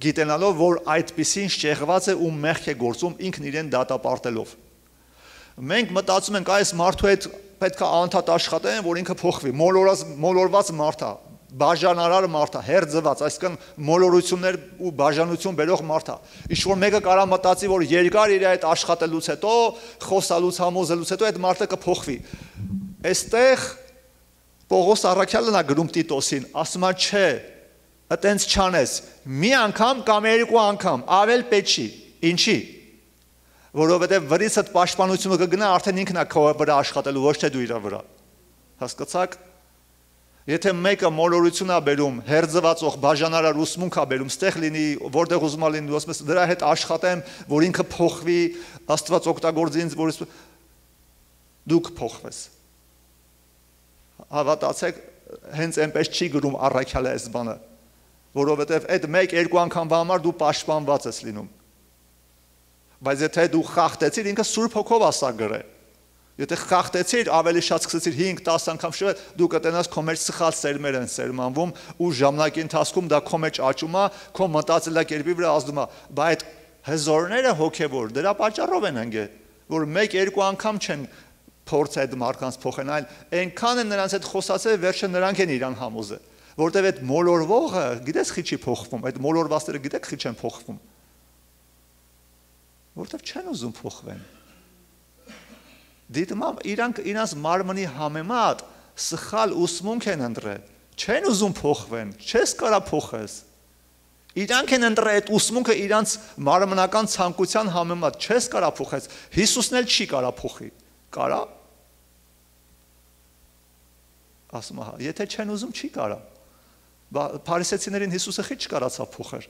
գիտենալով, որ այդպիսին շեղված է ու մեղք է գործում ինքն իրեն դատապարտելով։ Մենք մտածում ենք այս մարդու հետ պետք է անդադ աշխատեն, որ ինքը փոխվի, մոլորված մարդ է, բաժանարար մարդ է, հերձված, այսինքն մոլորություններ ու բաժանություն բերող մարդ է։ Ինչ որ մեկը կարա մտածի, որ երկար իր այդ աշխատելուց հետո, խոսալուց, համոզելուց հետո այդ մարդը կփոխվի։ Այստեղ Պողոս առաքյալն է գրում Տիտոսին, ասում է չէ, այտենց չանես, մի անգամ կամ երկու անգամ, ավել պետք չի, ինչի, որովհետև վրիցդ պաշտպանությունը կգնա, արդեն ինքն է քո վրա աշխատելու, ոչ թե դու իր վրա, հասկացաք, եթե մեկը մոլորություն է բերում, հերձվածող, բաժանարար ուսմունք է բերում, ստեղ լինի, որտեղ ուզում է լինի, ասում ես, դրա հետ աշխատեմ, որ ինքը փոխվի, Աստված օգտագործի ինձ, որ դու կփոխվես։ Հավատացեք, հենց այնպես չի գրում առաքյալը այս բանը, որովհետև այդ մեկ-երկու անգամվա համար դու պաշտպանված ես լինում։ Բայց եթե դու խախտեցիր, ինքը Սուրբ Հոգով ասա գրե։ Եթե խախտեցիր, ավելի շատ սկսեցիր 5-10 անգամ շվել, դու կտենաս քո մեջ սխալ սերմեր են սերմանվում ու ժամանակի ընթացքում դա քո մեջ աճում է, քո մտածելակերպի վրա ազդում է։ Բայց այդ հզորները հոգևոր, դրա պատճառով են ընկել, որ 1-2 անգամ չեն փորձ այդ մարդկանց փոխեն, այլ այնքան են նրանց հետ խոսացել, վերջը նրանք են իրան համոզել, որտեղ այդ մոլորվողը, գիտես խի չի փոխվում, այդ մոլորվածները գիտեք խի չեն փոխվում, որտեղ չեն ուզում փոխվեն։ Դիտմամ իրանց մարմնի համեմատ սխալ ուսմունք են ընտրել, չեն ուզում փոխվեն, չես կարա փոխես։ Իրանք են ընտրել այդ ուսմունքը իրանց մարմնական ցանկության համեմատ, չես կարա փոխես։ Հիսուսն էլ չի կարա փոխի։ Կարա։ Ասում ահա, եթե չեն ուզում չի կարա։ Փարիսեցիներին Հիսուսը խի չկարացավ փոխեր։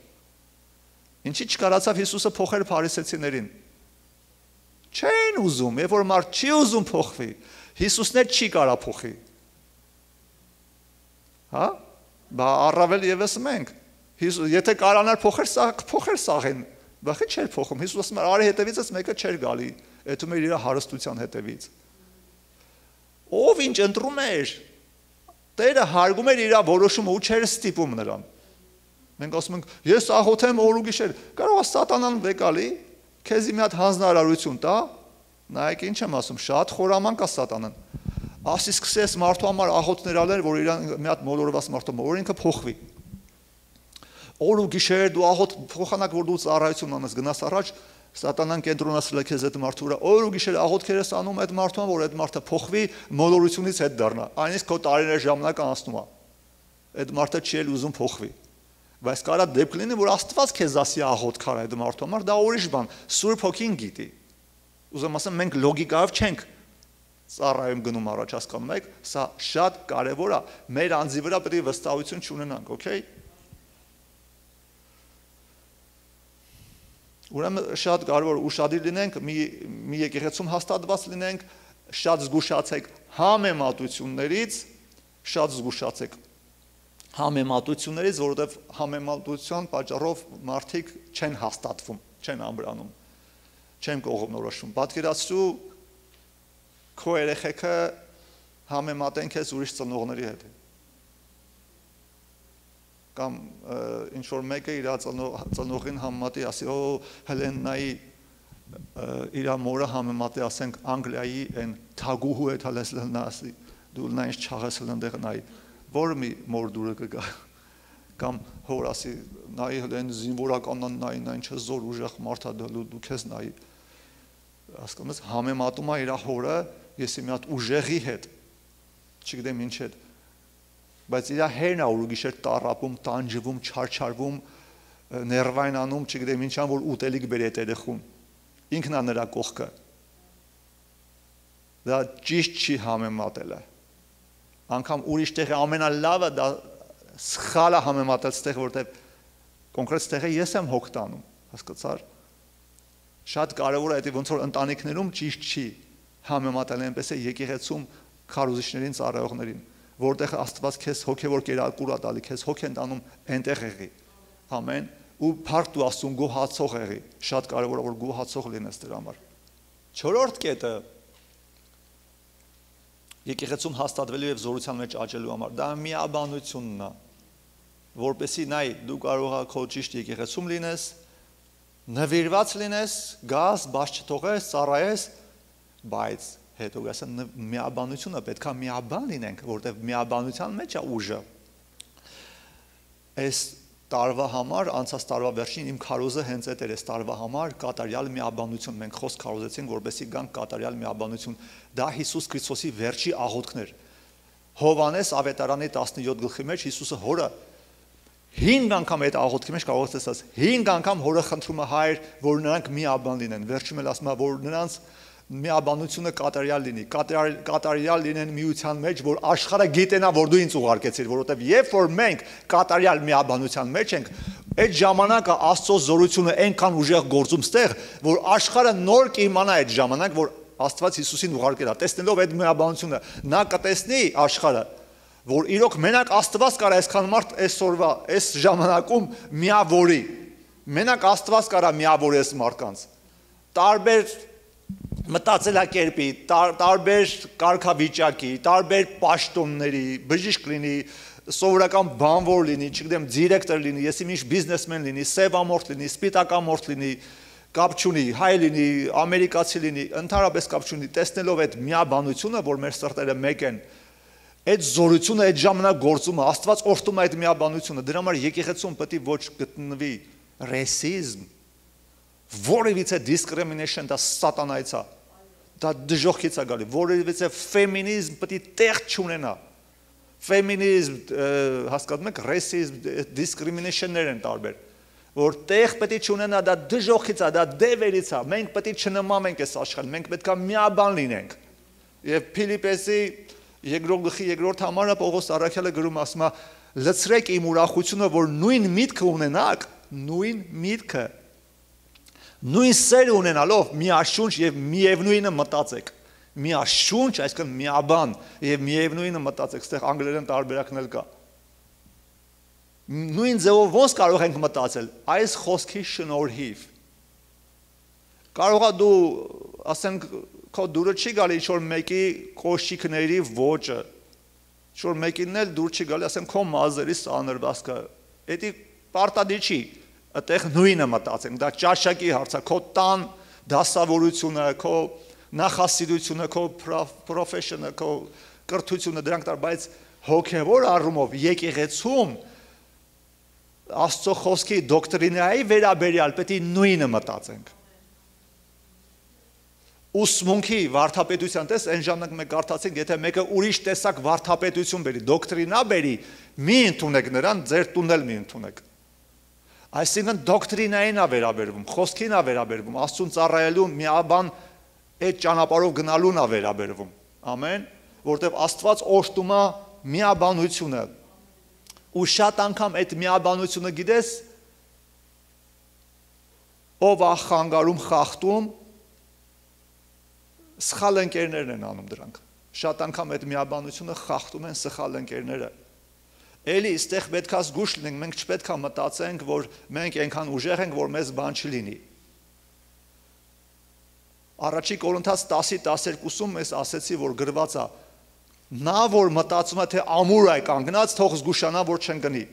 Ինչի չկարացավ Հիսուսը փոխեր փարիսեցիներին։ Չեն ուզում, երբ որ մարդ չի ուզում փոխվի, Հիսուսն էլ չի կարա փոխի։ Հա? Բա առավել եւս մենք։ Եթե կարանար փոխեր սաղեն, բախի չէր փոխում։ Հիսուս ասում էր, արի հետևիցս մեկը չէր գալի, այդում էր իր հարստության հետևից։ Ով ինչ ընտրում էր, Տերը հարգում էր իր որոշումը ու չէր ստիպում նրան։ Մենք ասում ենք, ես աղոթեմ օր ու գիշեր, կարող է սատանան վեկալի, քեզի մի հատ հանձնարարություն տա, նայեք ինչ եմ ասում, շատ խորամանկ է սատանան։ ասի սկսես մարդու համար աղոթներ անել, որ իրան մի հատ մոլորված մարդու որ ինքը փոխվի։ Օր ու գիշեր դու աղոթ փոխանակ որ դու ծառայություն անես գնաս առաջ, սատանան կենտրոնացրել է քեզ այդ մարդու վրա։ Օր ու գիշեր աղոթքեր ես անում այդ մարդուն, որ այդ մարդը փոխվի, մոլորությունից հետ դառնա։ Այնից քո տարիներ ժամանակ անցնում է։ Այդ մարդը չի էլ ուզում փոխվի։ Բայց կարա դեպք լինի, որ Աստված քեզ ասի աղոթք արա այդ մարդու համար, դա ուրիշ բան, Սուրբ Հոգին գիտի։ Ուզում ասեմ, մենք լոգիկայով չենք ծառայում գնում առաջ, հասկանում եք, սա շատ կարևոր է, մեր անձի վրա պետք է վստահություն չունենանք, օքեյ։ Ուրեմն շատ կարևոր ուշադիր լինենք, մի եկեղեցում հաստատված լինենք, շատ զգուշացեք համեմատություններից, շատ զգուշացեք համեմատություններից, որովհետև համեմատության պատճառով մարդիկ չեն հաստատվում, չեն ամրանում, չեն կողմնորոշվում։ Պատկերացրու քո երեխեքը համեմատեն քեզ ուրիշ ծնողների հետ։ Կամ ինչ որ մեկը իր ծնողին համեմատի, ասի, օ, Հելենայի իր մորը համեմատի, ասենք, Անգլիայի այն թագուհու հետ հալես լնա, ասի, դու նա ինչ չաղես լնդեղ նայի, որ մի մոր դուրը կգա։ Կամ հոր ասի, նայի հլեն զինվորականն նայի, նա ինչ զոր ուժեղ մարդա դու քեզ նայի։ Հասկանում ես, համեմատում է իր հորը, եսի մի հատ ուժեղի հետ, չգիտեմ ինչ հետ, բայց իր հերն է որ գիշեր տառապում, տանջվում, չարչարվում, ներվայնանում, չգիտեմ ինչան, որ ուտելիք բերի այդ երեխուն։ Ինքն է նրա կողքը։ Դա ճիշտ չի համեմատելը։ Անգամ ուրիշ տեղը ամենալավը դա սխալ է համեմատել ստեղ, որտեղ կոնկրետ տեղը ես եմ հոգ տանում, հասկացար։ Շատ կարևոր է դա ոնց որ ընտանիքներում ճիշտ չի համեմատել այնպես է եկեղեցում քարոզիչներին, ծառայողներին, որտեղ Աստված քեզ հոգևոր կերակուր է տալի, քեզ հոգ են տանում այնտեղ եղի։ Ամեն ու փառք դու Աստծուն գոհացող եղի։ Շատ կարևոր է որ գոհացող լինես դրա համար։ Չորրորդ կետը եկեղեցում հաստատվելու եւ զորության մեջ աճելու համար դա միաբանությունն է, որպեսզի նայ դու կարող ես քո ճիշտ եկեղեցում լինես, նվիրված լինես, գաս, բաց չթողես, ծառայես, բայց հետո գասը միաբանությունը պետք է միաբան լինենք, որտեղ միաբանության մեջ է ուժը։ Այս տարվա համար, անցած տարվա վերջին իմ քարոզը հենց այդ էր, այս տարվա համար կատարյալ միաբանություն, մենք խոսք քարոզեցինք, որպեսզի գանք կատարյալ միաբանություն, դա Հիսուս Քրիստոսի վերջի աղոթքներ։ Հովհաննես ավետարանի 17 գլխի մեջ Հիսուսը հորը 5 անգամ այդ աղոթքի մեջ կարող ես ասած 5 անգամ հորը խնդրում է Հայր, որ նրանք միաբան լինեն, վերջում էլ ասում է, որ նրանց միաբանությունը կատարյալ լինի, կատարյալ լինեն միության մեջ, որ աշխարհը գիտենա, որ դու ինձ ուղարկեցիր, որովհետև երբ որ մենք կատարյալ միաբանության մեջ ենք, այդ ժամանակը Աստծո զորությունը այնքան ուժեղ գործում ստեղ, որ աշխարհը նոր կիմանա այդ ժամանակ, որ Աստված Հիսուսին ուղարկել է, տեսնելով այդ միաբանությունը, նա կտեսնի աշխարհը, որ իրոք մենակ Աստված կարա այսքան մարդ այսօրվա, այս ժամանակում միավորի, մենակ Աստված կարա միավորի այս մարդկանց, տարբեր մտածելակերպի, տարբեր կարգավիճակի, տարբեր պաշտոնների, բժիշկ լինի, սովորական բանվոր լինի, չգիտեմ, դիրեկտոր լինի, եսի միշտ բիզնեսմեն լինի, սևամորթ լինի, սպիտակամորթ լինի, կապ չունի, հայ լինի, ամերիկացի լինի, ընդհանրապես կապ չունի, տեսնելով այդ միաբանությունը, որ մեր սրտերը մեկ են, այդ զորությունը այդ ժամանակ գործում է, Աստված օրհնում է այդ միաբանությունը, դրա համար եկեղեցում պետք է ոչ գտնվի ռասիզմ, որևիցե discrimination դա սատանայից է, դա դժոխքից է գալի, որևիցե ֆեմինիզմ պետք է տեղ չունենա, ֆեմինիզմ, հասկանում եք, ռասիզմ, discrimination-ներ են տարբեր, որ տեղ պետք է չունենա, դա դժոխքից է, դա դևերից է, մենք պետք է չնմանենք այս աշխարհին, մենք պետք է միաբան լինենք, եւ Փիլիպպեսի երկրորդ գլխի երկրորդ համարը Պողոս առաքյալը գրում ասում է, լցրեք իմ ուրախությունը, որ նույն միտքը ունենաք, նույն միտքը նույն սերը ունենալով միաշունչ եւ միևնույնը մտածեք, միաշունչ, այսինքն միաբան եւ միևնույնը մտածեք, այստեղ անգլերեն տարբերակն էլ կա։ Նույն ձևով ոնց կարող ենք մտածել, այս խոսքի շնորհիվ։ Կարող է դու, ասենք, քո դուրը չի գալի ինչ-որ մեկի կոշիկների ոճը, ինչ-որ մեկին էլ դուր չի գալի, ասենք, քո մազերի սանրվածքը, դա պարտադիր չի, այդտեղ նույնը մտածենք, դա ճաշակի հարց է, քո տան դասավորությունը, քո նախասիրությունը, քո profession-ը, քո կրթությունը դրանք տար, բայց հոգևոր առումով եկեղեցում Աստծո խոսքի դոկտրինայի վերաբերյալ պետք է նույնը մտածենք։ Ուսմունքի վարդապետության տես այն ժամանակ մենք կարդացինք, եթե մեկը ուրիշ տեսակ վարդապետություն բերի, դոկտրինա բերի, մի ընդունեք նրան, ձեր տունն էլ մի ընդունեք։ Այսինքն դոկտրինային է վերաբերվում, խոսքին է վերաբերվում, Աստծուն ծառայելու միաբան այդ ճանապարհով գնալուն է վերաբերվում։ Ամեն, որտեղ Աստված օժտում է միաբանությունը։ Ու շատ անգամ այդ միաբանությունը գիտես ով է խանգարում, խախտում, սխալ ընկերներն են անում դրանք։ Շատ անգամ այդ միաբանությունը խախտում են սխալ ընկերները։ Էլի այստեղ պետք է զգուշ լինենք, մենք չպետք է մտածենք, որ մենք այնքան ուժեղ ենք, որ մեզ բան չլինի։ Առաջի Կորինթաց 10:12-ում ես ասեցի, որ գրված է. նա որ մտածում է թե ամուր է կանգնած, թող զգուշանա, որ չեն գնի։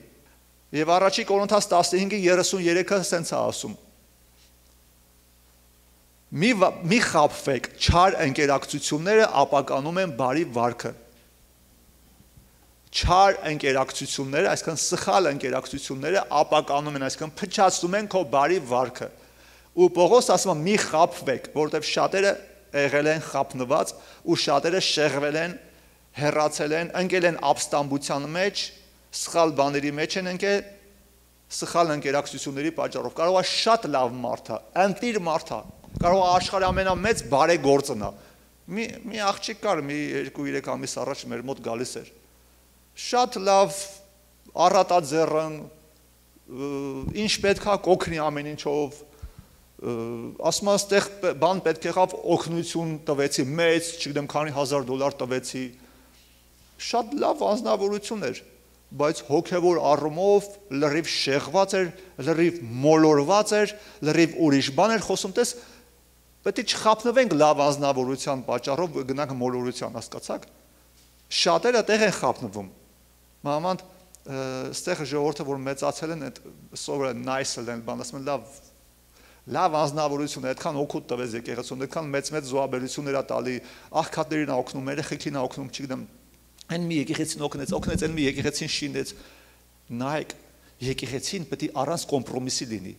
Եվ առաջի Կորինթաց 15:33-ը սենց է ասում. Մի խաբվեք, չար ընկերակցությունները ապականում են բարի վարքը։ Չար ընկերակցությունները, այսինքն սխալ ընկերակցությունները ապականում են, այսինքն փչացնում են քո բարի վարքը։ Ու Պողոս ասում է մի խաբվեք, որովհետև շատերը եղել են խաբնված ու շատերը շեղվել են, հեռացել են, ընկել են ապստամբության մեջ, սխալ բաների մեջ են ընկել, սխալ ընկերակցությունների պատճառով։ Կարող է շատ լավ մարդ է, ընտիր մարդ է, կարող է աշխարհի ամենամեծ բարեգործն է։ Մի աղջիկ կար, մի 2-3 ամիս առաջ մեր մոտ գալիս էր։ Շատ լավ առատաձեռն, ինչ պետք է կօգնի ամեն ինչով, ասում աստեղ բան պետք եղավ օգնություն տվեցի, մեծ, չգիտեմ քանի $1000 տվեցի, շատ լավ անձնավորություն էր, բայց հոգևոր առումով լրիվ շեղված էր, լրիվ մոլորված էր, լրիվ ուրիշ բան էր խոսում, տես, պետք է չխաբնվենք լավ անձնավորության պատճառով գնանք մոլորության, հասկացաք, շատերը տեղ են խաբնվում, մանավանդ ստեղ ժողովուրդը, որ մեծացել են, սովորել են, նայսել են, բան ասում են լավ անձնավորություն է, այդքան օգուտ տվեց եկեղեցուն, այդքան մեծ զոհաբերություններ է տալի, աղքատներին է օգնում, երեխեքին է օգնում, չգիտեմ, այն մի եկեղեցին օգնեց, այն մի եկեղեցին շինեց, նայեք, եկեղեցին պետք է առանց կոմպրոմիսի լինի,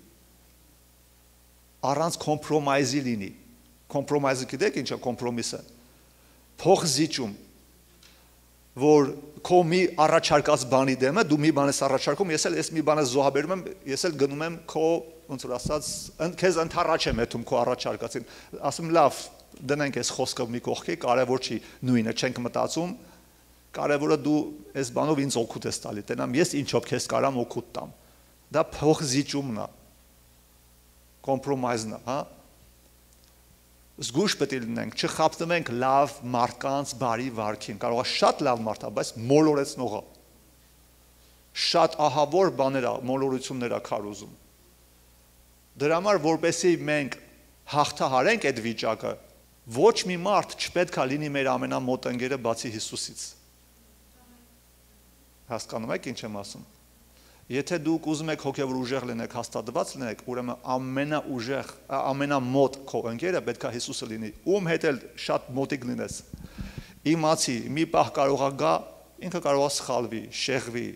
առանց կոմպրոմայզի լինի, կոմպրոմայզը գիտեք ինչ է կոմպրոմիսը, փող զիջում, որ քո մի առաջարկած բանի դեմը, դու մի բան ես առաջարկում, ես մի բանը զոհաբերում եմ, ես էլ գնում եմ քո, ոնց որ ասած, քեզ ընդառաջ եմ եթում քո առաջարկածին, ասում լավ, դնենք այս խոսքը մի կողքի, կարևոր չի, նույնը չենք մտածում, կարևորը դու այս բանով ինձ օգուտ ես տալի, տենամ ես ինչով քեզ կարամ օգուտ տամ, դա փող զիջումն է, կոմպրոմայզն է, հա, զգուշ պետք է լինենք, չխաբնվենք լավ մարդկանց բարի վարքին, կարող է շատ լավ մարդ է, բայց մոլորեցնող է, շատ ահավոր բաներ է, մոլորություններ է քար ուզում, դրա համար որպեսզի մենք հաղթահարենք այդ վիճակը, ոչ մի մարդ չպետք է լինի մեր ամենամոտ ընկերը բացի Հիսուսից, հասկանում եք ինչ եմ ասում, եթե դուք ուզում եք հոգևոր ուժեղ լինեք, հաստատված լինեք, ուրեմն ամենաուժեղ, ամենամոտ քո ընկերը պետք է Հիսուսը լինի, ում հետ էլ շատ մոտիկ լինես, իմացի, մի պահ կարող է գա, ինքը կարող է սխալվի, շեղվի,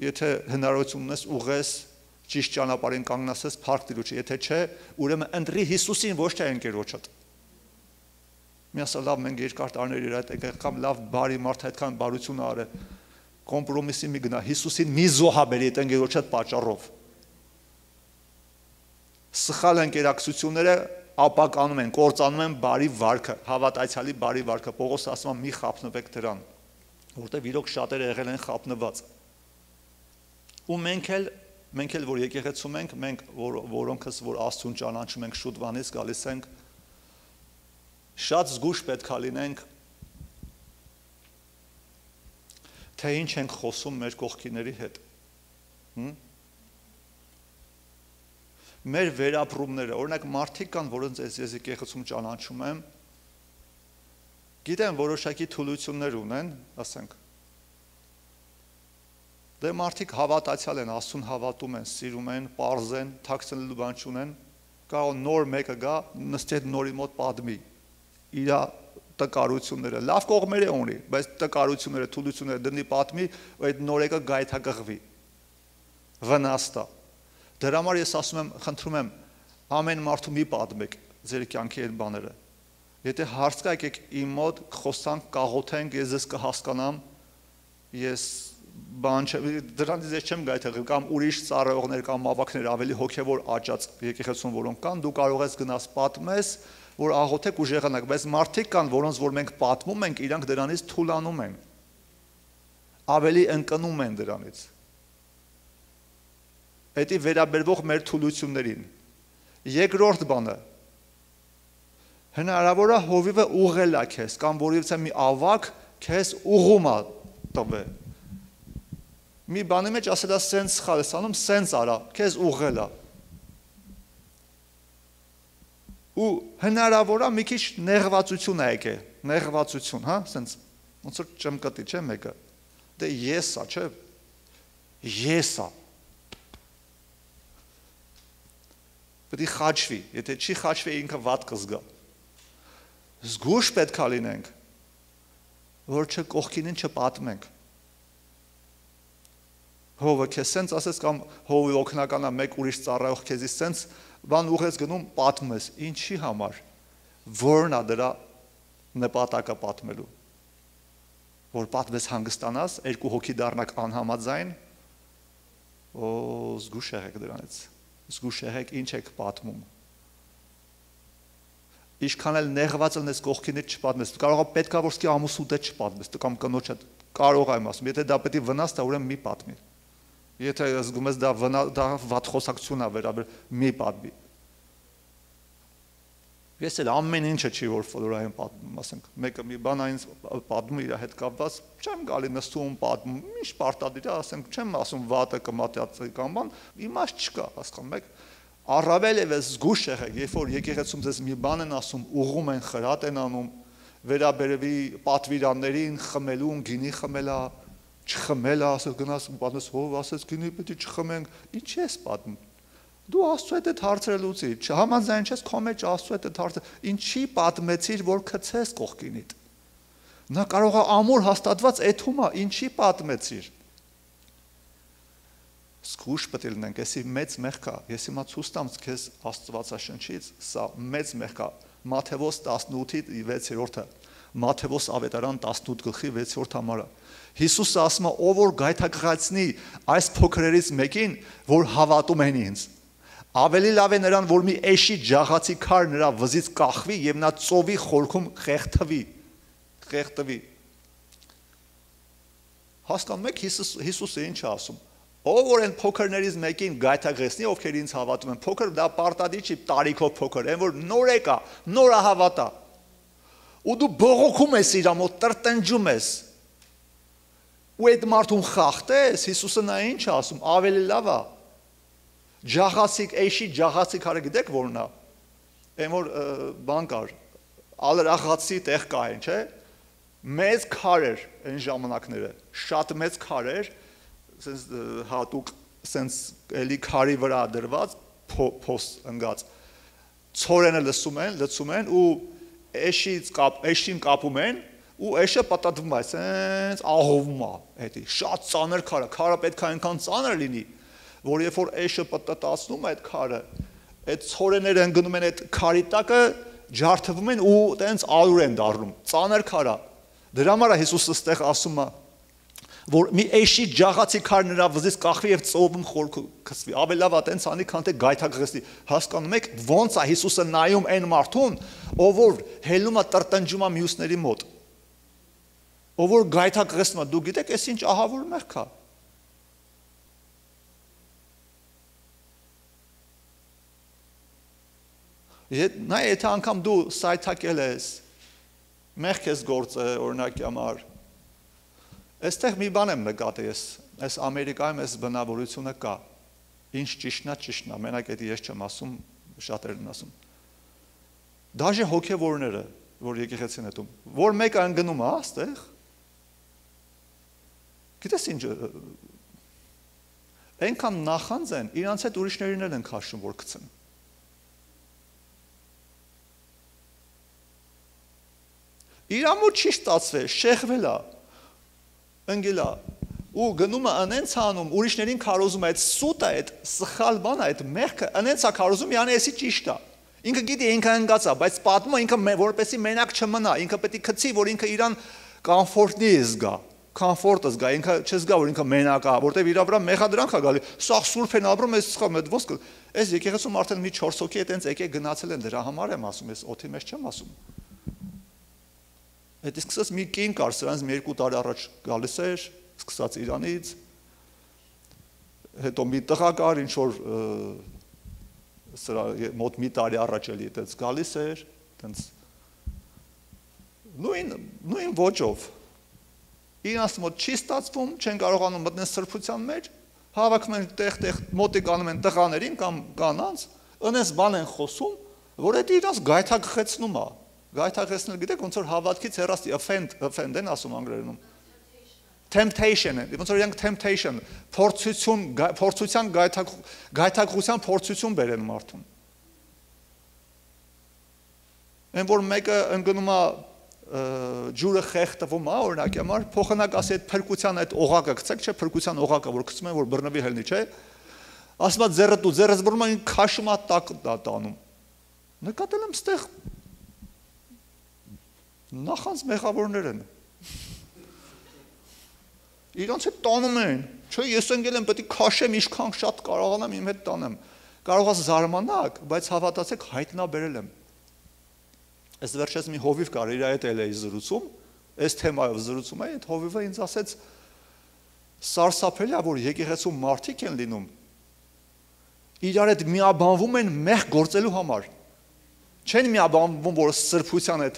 եթե հնարավորություն ունես ուղես, ճիշտ ճանապարհին կանգնացես, փառք Տիրոջը, եթե չէ, ուրեմն ընտրի Հիսուսին, ոչ թե ընկերոջդ։ Մի ասա լավ, մենք երկար տարիներ իր հետ եկամ, լավ բարի մարդ այդքան բարություն արել, կոմպրոմիսի մի գնա, Հիսուսին մի զոհաբերի այդ ընկերոջդ պատճառով։ Սխալ ընկերակցությունները ապականում են, կործանում են բարի վարքը, հավատացյալի բարի վարքը, Պողոս ասում է մի խաբնվեք դրան, որտեղ իրոք շատերը եղել են խաբնված։ Ու մենք էլ որ եկեղեցում ենք, մենք որոնքս որ Աստծուն ճանաչում ենք շուտվանից գալիս ենք, շատ զգուշ պետք է լինենք, թե ինչ ենք խոսում մեր կողքիների հետ։ Մեր վերապրումները, օրինակ մարդիկ կան, որոնց ես եկեղեցում ճանաչում եմ, գիտեմ որոշակի թուլություններ ունեն, ասենք, դե մարդիկ հավատացյալ են, Աստծուն հավատում են, սիրում են, պարզ են, թաքցնելու բան չունեն, կարող նոր մեկը գա, նստի այդ նորի մոտ պատմի, իր տկարությունները, լավ կողմերը ունի, բայց տկարությունները, թուլությունները դնի պատմի, ու այդ նորեկը գայթակղվի, վնաստա։ Դրա համար ես ասում եմ, խնդրում եմ, ամեն մարդու մի պատմեք ձեր կյանքի այդ բաները։ Եթե հարց կա, եկեք իմ մոտ խոսանք, կաղոթենք, ես ձեզ կհասկանամ, ես բան չեմ, դրանից ես չեմ գայթակղվի, կամ ուրիշ ծառայողներ կամ ավակներ ավելի հոգևոր աճած եկեղեցում որոնք կան, դու կարող ես գնաս պատմես, որ աղոթեք ու ժեղանաք, բայց մարդիկ կան, որոնց որ մենք պատմում ենք, իրանք դրանից թուլանում են, ավելի ընկնում են դրանից։ Դա վերաբերվող մեր թուլություններին։ Երկրորդ բանը, հնարավոր է հովիվը ուղղել է քեզ, կամ որից է մի ավակ քեզ ուղղում է տվել։ Մի բանի մեջ ասել է սենց սխալ ես անում, սենց արա, քեզ ուղղել է։ Ու հնարավոր է մի քիչ նեղվածություն է եկել, նեղվածություն, հա, սենց ոնց որ ճմկտի, չէ՞ մեկը։ Դե ես է, չէ՞։ Ես է։ Պետք է խաչվի, եթե չի խաչվի ինքը վատ կզգա։ Զգուշ պետք է լինենք, որ չկողքինին չպատմենք։ Հովը քեզ սենց ասես կամ հովի օգնականա մեկ ուրիշ ծառայող քեզի սենց բան ուղես գնում պատմես, ինչի համար, որն է դրա նպատակը պատմելու, որ պատմես հանգստանաս, երկու հոգի դառնաք անհամաձայն, զգուշ եղեք դրանից, զգուշ եղեք ինչ եք պատմում։ Ինչքան էլ նեղված լնես կողքինից չպատմես, կարող է պետք է որ սկի ամուսուդ է չպատմես, կամ կնոջ հետ կարող եմ ասում, եթե դա պետք է վնաս տա, ուրեմն մի պատմի։ Եթե զգում ես դա վատ խոսակցություն է վերաբերել, մի պատմի։ Ես էլ ամեն ինչը չի որ ֆլորային պատմում, ասենք, մեկը մի բան այնց պատմում իր հետ կապված, չեմ գալի նստում պատմում, ինչ պարտադիր է, ասենք, չեմ ասում վատը կմատյացի կամ բան, իմաստ չկա, հասկանում եք։ Առավել եւս զգուշ եղեք, երբ որ եկեղեցում ձեզ մի բան են ասում, ուղղում են, խրատ են անում, վերաբերվի պատվիրաններին, խմելուն, գինի խմելա, չխմելա, ասես գնաս պատմես, հով ասես գինի պետք է չխմենք, ինչ ես պատմում։ Դու Աստծո հետ հարցերը լուծի, չհամաձայն չես քո մեջ Աստծո հետ հարցը, ինչի պատմեցիր, որ գցես կողքինիդ։ Նա կարող է ամուր հաստատված էթում է, ինչի պատմեցիր։ Զգուշ պետք է լինենք, էսի մեծ մեղք է, ես հիմա ցույց տամ քեզ Աստվածաշնչից, սա մեծ մեղք է, Մատթեոս 18-ի 6-րդը, Մատթեոս ավետարան 18:6 համարը։ Հիսուսը ասում է, ով որ գայթակղացնի այս փոքրերից մեկին, որ հավատում են ինձ, ավելի լավ է նրան, որ մի էշի ջաղացի քար նրա վզից կախվի եւ նա ծովի խորքում խեղդվի։ Հասկանում եք Հիսուսը ինչ է ասում։ Ով որ այն փոքրներից մեկին գայթակղեցնի, ովքեր ինձ հավատում են, փոքր դա պարտադիր չի տարիքով փոքր, այն որ նոր եկա, նորը հավատա։ Ու դու բողոքում ես իր մոտ, տրտնջում ես։ Ու այդ մարդուն խախտես, Հիսուսը նա ինչ է ասում, ավելի լավ է։ Ջաղացիկ, էշի ջաղացիկ հարը գիտեք որն է։ Այն որ բան կար, ալրախացի տեղ կային, չէ։ Մեծ քար էր այն ժամանակները, շատ մեծ քար էր, sense հատուկ sense էլի քարի վրա դրված փոս ընկած ցորենը լցում են ու էշին կապում են ու էշը պատատվում է sense ահովում է էդի շատ ծանր քարը պետք է այնքան ծանր լինի որ երբ որ էշը պատատացնում է այդ քարը այդ ցորենները ընկնում են այդ քարի տակը ջարդվում են ու տենց ալուր են դառնում ծանր քարը դրա համար է Հիսուսը ստեղ ասում է որ մի էշի ջաղացի քար նրա վզից կախվի եւ ծովում խորքը գցվի ավելի լավ է տենց անի քան թե գայթակղեցնի հասկանում եք ոնց է Հիսուսը նայում այն մարդուն ով որ հելում է տրտնջում է մյուսների մոտ ով որ գայթակղեցնում է դու գիտեք այս ինչ ահավոր մեղք է նա եթե անգամ դու սայթակել ես մեղք ես գործել օրինակի համար Այստեղ մի բան եմ նկատել ես, այս Ամերիկայում այս բնավորությունը կա, ինչ ճիշտնա, մենակ էդի ես չեմ ասում, շատերն են ասում։ Դաժե հոգևորները, որ եկեղեցին հետում, որ մեկը ընկնում է, այստեղ, գիտես ինչ, այնքան նախանձ են, իրանց հետ ուրիշներին էլ են քաշում, որ գցեն։ իր ամոթ չի ստացվել, շեղվել է, ընկել է, ու գնում է անենց անում, ուրիշներին քարոզում է, այդ սուտը, այդ սխալ բանը, այդ մեղքը, անենց է քարոզում, յանի էսի ճիշտ է։ Ինքը գիտի ինքը ընկած է, բայց պատմում է ինքը որպեսի մենակ չմնա, ինքը պետք է քցի, որ ինքը իրան կոմֆորտի զգա, կոմֆորտը զգա, ինքը չզգա, որ ինքը մենակ է, որտեվ իր վրա մեղադրանք է գալի, սա սուրբ են ապրում, այս սխալ այդ ոսկը, այս եկեղեցում արդեն մի 4 հոգի այտենց եկեք գնացել են, դրա համար եմ ասում, ես օդի մեջ չեմ ասում։ Այդ սկսած մի կին կար, սրանց մի 2 տարի առաջ գալիս էր, սկսած Իրանից, հետո մի տղա կար, ինչ որ սրա մոտ մի տարի առաջ էլի այդպես գալիս էր, այդպես նույն ոճով։ Իրանց մոտ չի ստացվում, չեն կարողանում մտնել սրբության մեջ, հավաքում են տեղ մոտիկ անում են տղաներին կամ կանանց, ընես բան են խոսում, որ այդ իրանց գայթակղեցնում է։ Գայթակղեցնել գիտեք ոնց որ հավատքից հեռացի, offend են ասում անգլերենում։ Temptation, ոնց որ իրանք temptation, փորձության գայթակղության փորձություն բերեն մարդուն։ Այն որ մեկը ընկնում է ջուրը խեղդվում է, օրինակ համար փոխանակ ասի այդ փրկության այդ օղակը գցեք, չէ, փրկության օղակը, որ գցում են, որ բռնվի հելնի, չէ։ Ասում է ձեռը դու, ձեռս բռնում է, քաշում է տակ տանում։ Նկատել եմ ստեղ նախանց մեղավորներ են։ Իրանց հետ տանում են, չէ, ես ընկել եմ, պետք է քաշեմ, ինչքան շատ կարողանամ իմ հետ տանեմ։ Կարող ես զարմանաք, բայց հավատացեք, հայտնաբերել եմ։ Այս վերջերս մի հովիվ կար, իր հետ էլ էի զրուցում, այս թեմայով զրուցում էի, այդ հովիվը ինձ ասեց, սարսափելի է, որ եկեղեցում մարդիկ են լինում, իրար հետ միաբանվում են մեղք գործելու համար, չեն միաբանվում, որ սրբության հետ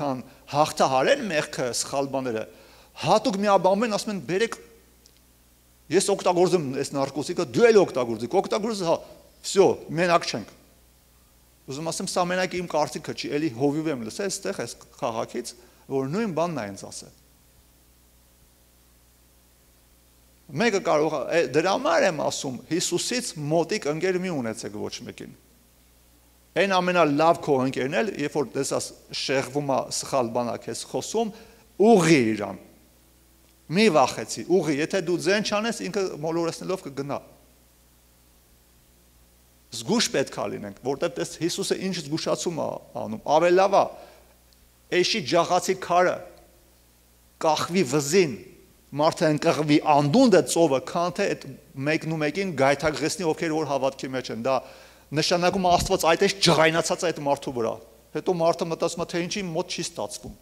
հաղթահարեն մեղքը, սխալ բաները, հատուկ միաբանվում են, ասում են, բերեք, ես օգտագործում այս նարկոտիկը, դու էլ օգտագործի, հա, վсё, մենակ չենք։ Ուզում ասեմ, սա մենակ իմ կարծիքը չի, էլի հովիվ եմ լսել, այստեղ այս քաղաքից, որ նույն բանն է ինձ ասել։ Մեկը կարող է, դրա համար եմ ասում, Հիսուսից մոտիկ ընկեր մի ունեցեք ոչ մեկին։ Այն ամենալավ քո ընկերն էլ, երբ որ տեսած շեղվում է սխալ բանա քեզ խոսում, ուղղի իրան։ Մի վախեցի, ուղղի, եթե դու ձեն չանես, ինքը մոլորեցնելով կգնա։ Զգուշ պետք է լինենք, որտեղ տես Հիսուսը ինչ զգուշացում է անում, ավելի լավ է, էշի ջաղացի քարը, կախվի վզին, մարդը ընկղվի անդունդը ծովը, քան թե այդ մեկն ու մեկին գայթակղեցնի, ովքեր որ հավատքի մեջ են, դա նշանակում է Աստված այդպես ջղայնացած այդ մարդու վրա, հետո մարդը մտածում է, թե ինչի մոտ չի ստացվում,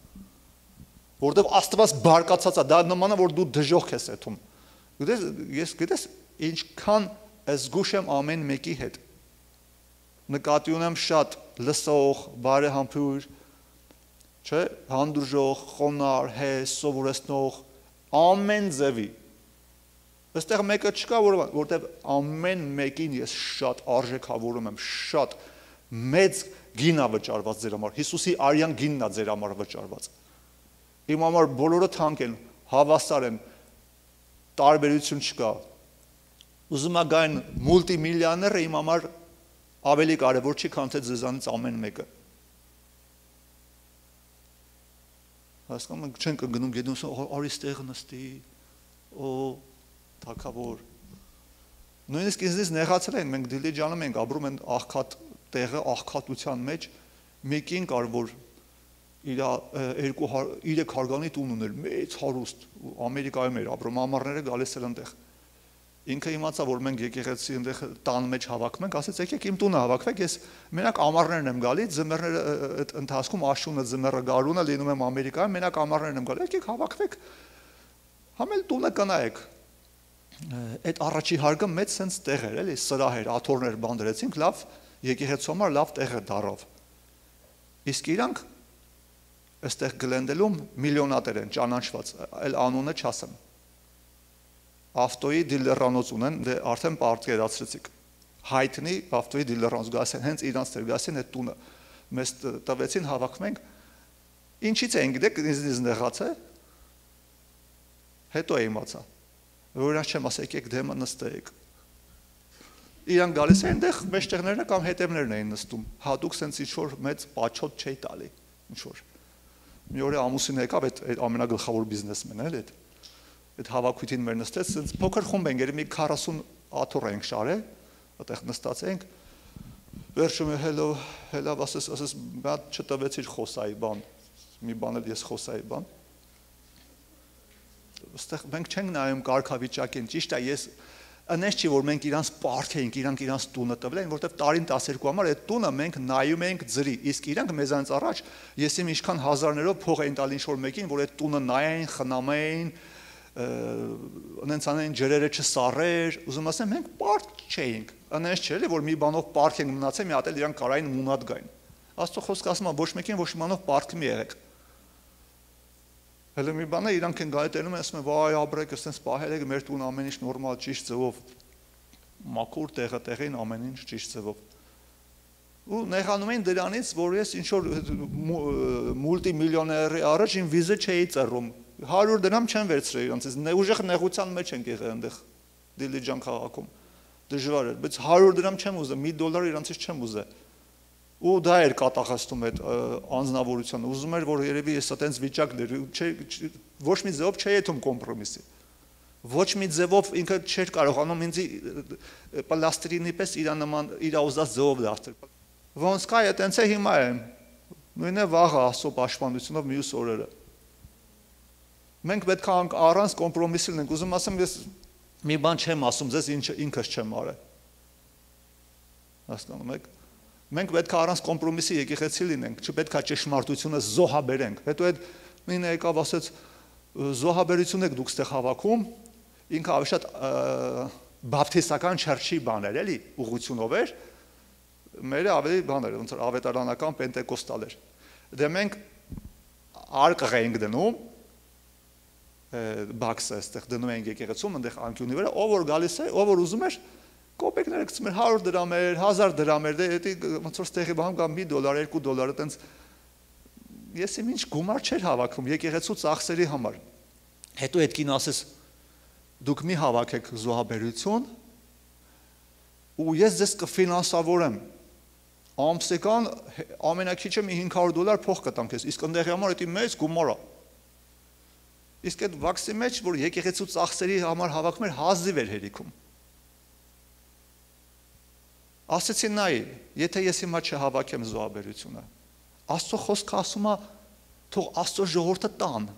որտեղ Աստված բարկացած է, դա նման է, որ դու դժոխք ես էթում, գիտես, ինչքան զգուշ եմ ամեն մեկի հետ, նկատի ունեմ շատ լսող, բարեհամբույր, չէ, հանդուրժող, խոնար, հես, սովորեցնող, ամեն ձևի։ Այստեղ մեկը չկա, որտեղ ամեն մեկին ես շատ արժեքավորում եմ, շատ մեծ գին է վճարված ձեր համար, Հիսուսի արյան գինն է ձեր համար վճարված։ Իմ համար բոլորը թանկ են, հավասար են, տարբերություն չկա։ Ուզում եմ գային մուլտիմիլիոները իմ համար ավելի կարևոր չի, քան թե ձեզանից ամեն մեկը։ Հասկանում եք, չենք ընկնում գետում, արի ստեղ նստի, թագավոր։ Նույնիսկ ինձնից նեղացել են, մենք Դիլիջանում ենք, ապրում են աղքատ տեղը, աղքատության մեջ, մեկին կար, որ իր 3 հարգանի տուն ուներ, մեծ հարուստ, Ամերիկայում էր ապրում, ամառները գալիս էր այնտեղ։ Ինքը իմացա, որ մենք եկեղեցի այնտեղ տան մեջ հավաքում ենք, ասեց, եկեք իմ տունը հավաքվեք, ես մենակ ամառներն եմ գալի, ձմեռները այդ ընթացքում աշունը, ձմեռը, գարունը լինում եմ Ամերիկայում, մենակ ամառներն եմ գալի, եկեք հավաքվեք, համել տունը կնայեք։ Այդ առաջի հարգը մեծ սենց տեղ էր, էլի, սրահեր, աթոռներ բան դրեցինք, լավ եկեղեցու համար լավ տեղը դարավ։ Իսկ իրանք այստեղ Գլենդելում միլիոնատեր են, ճանաչված, այլ անունը չասեմ։ Ավտոյի դիլերանոց ունեն, դե արդեն պատկերացրեցիք։ Հայտնի ավտոյի դիլերանոց գասեն, հենց իրանց դեր գասեն այդ տունը մեզ տվեցին հավաքում ենք։ Ինչից են գիտեք, ինձ նեղաց է։ Հետո է իմացա։ Որ իրանց չեմ ասա, եկեք դեմը նստեք։ Իրան գալիս են այնտեղ մեջտեղներն կամ հետևներն էին նստում։ Հատուկ սենց ինչ որ մեծ պաչոտ չի տալի, ինչ որ։ մի օր ամուսինը եկավ այդ ամենագլխավոր բիզնեսմենը, այդ հավաքույթին մեր նստեց, ասենց փոքր խումբ ենք, մի 40 աթոռ ենք շարել, այդտեղ նստած ենք, վերջում հելա ասես մատ չտվեցիր խոսայի բան, մի բան էլ ես խոսայի բան։ Այստեղ մենք չենք նայում կարգավիճակին, ճիշտ է, ես անես չի որ մենք իրանց պարկ էինք, իրանց տունը տվել են, որտեվ տարին 12 համար այդ տունը մենք նայում ենք ձրի, իսկ իրանք մեզանից առաջ ես իմ ինչքան հազարներով փող էին տալ ինչ-որ մեկին, որ այդ տունը նայեն, խնամեին, անենց անեն ջրերը չսառեր, ուզում ասեմ մենք պարկ չէինք, անես չէ էլի որ մի բանով պարկ ենք մնացել, մի հատ էլ իրանք կարային մունատ գային։ Աստծո խոսքը ասում է ոչ մեկին ոչ մի բանով պարկ մի եղեք։ Հələ մի բան է իրանք են գալի տենում են ասում են վայ ապրեք ասենց պահել եք մեր տուն ամեն ինչ նորմալ ճիշտ ձևով մաքուր տեղը տեղին ամեն ինչ ճիշտ ձևով ու նեղանում են դրանից որ ես ինչ որ մուլտիմիլիոների առաջ ին վիզա չէի ծռում 100 դրամ չեն վերցրել իրանցից ուժեղ նեղության մեջ ենք եղել այնտեղ Դիլիջան քաղաքում դժվար էր բայց 100 դրամ չեմ ուզել $1 իրանցից չեմ ուզել ու դա էր կատաղեցնում այդ անձնավորությունը ուզում էր որ երևի ես այտենց վիճակներ ոչ մի ձևով չէի եթում կոմպրոմիսի ոչ մի ձևով ինքը չէր կարողանում ինձ պլաստրինի պես իր նման իր ուզած ձևով դարձնել ոնց կա այտենց է հիմա եմ նույնն է վաղը աստծո պաշտպանությունով մյուս օրերը մենք պետք է առանց կոմպրոմիսի լինենք ուզում ասեմ ես մի բան չեմ ասում ձեզ ինքս չեմ արել հասկանում եք Մենք պետք է առանց կոմպրոմիսի եկեղեցի լինենք, չպետք է ճշմարտությունը զոհաբերենք։ Հետո այդ մինը եկավ ասեց զոհաբերություն եք դուք ստեղ հավաքում, ինքը ավելի շատ բապտիստական չարչի բաներ, էլի, ուղղությունով էր, մերը ավելի բաներ, ոնց որ ավետարանական պենտեկոստալ էր։ Դե մենք արկղ ենք դնում, բաքսը այստեղ դնում ենք եկեղեցում, այնտեղ անկյունի վրա, ով որ գալիս է, ով որ ուզում էր Կոպեկները գցում էր 100 դրամ էր, 1000 դրամ էր, դե ոնց որ ստեղի բանում կամ $1, $2, այտենց ես իմ ինչ գումար չէր հավաքում եկեղեցու ծախսերի համար։ Հետո այդ կին ասես դուք մի հավաքեք զոհաբերություն ու ես ձեզ կֆինանսավորեմ։ Ամսական ամենակիչը մի $500 փող կտամ քեզ, իսկ ընդեղի համար դա մեծ գումար է։ Իսկ այդ վաքսի մեջ որ եկեղեցու ծախսերի համար հավաքում էր հազիվ էր հերիքում։ Ասեցի նայ, եթե ես հիմա չհավաքեմ զոհաբերությունը, Աստծո խոսքը ասում է, թող Աստծո ժողովուրդը տան,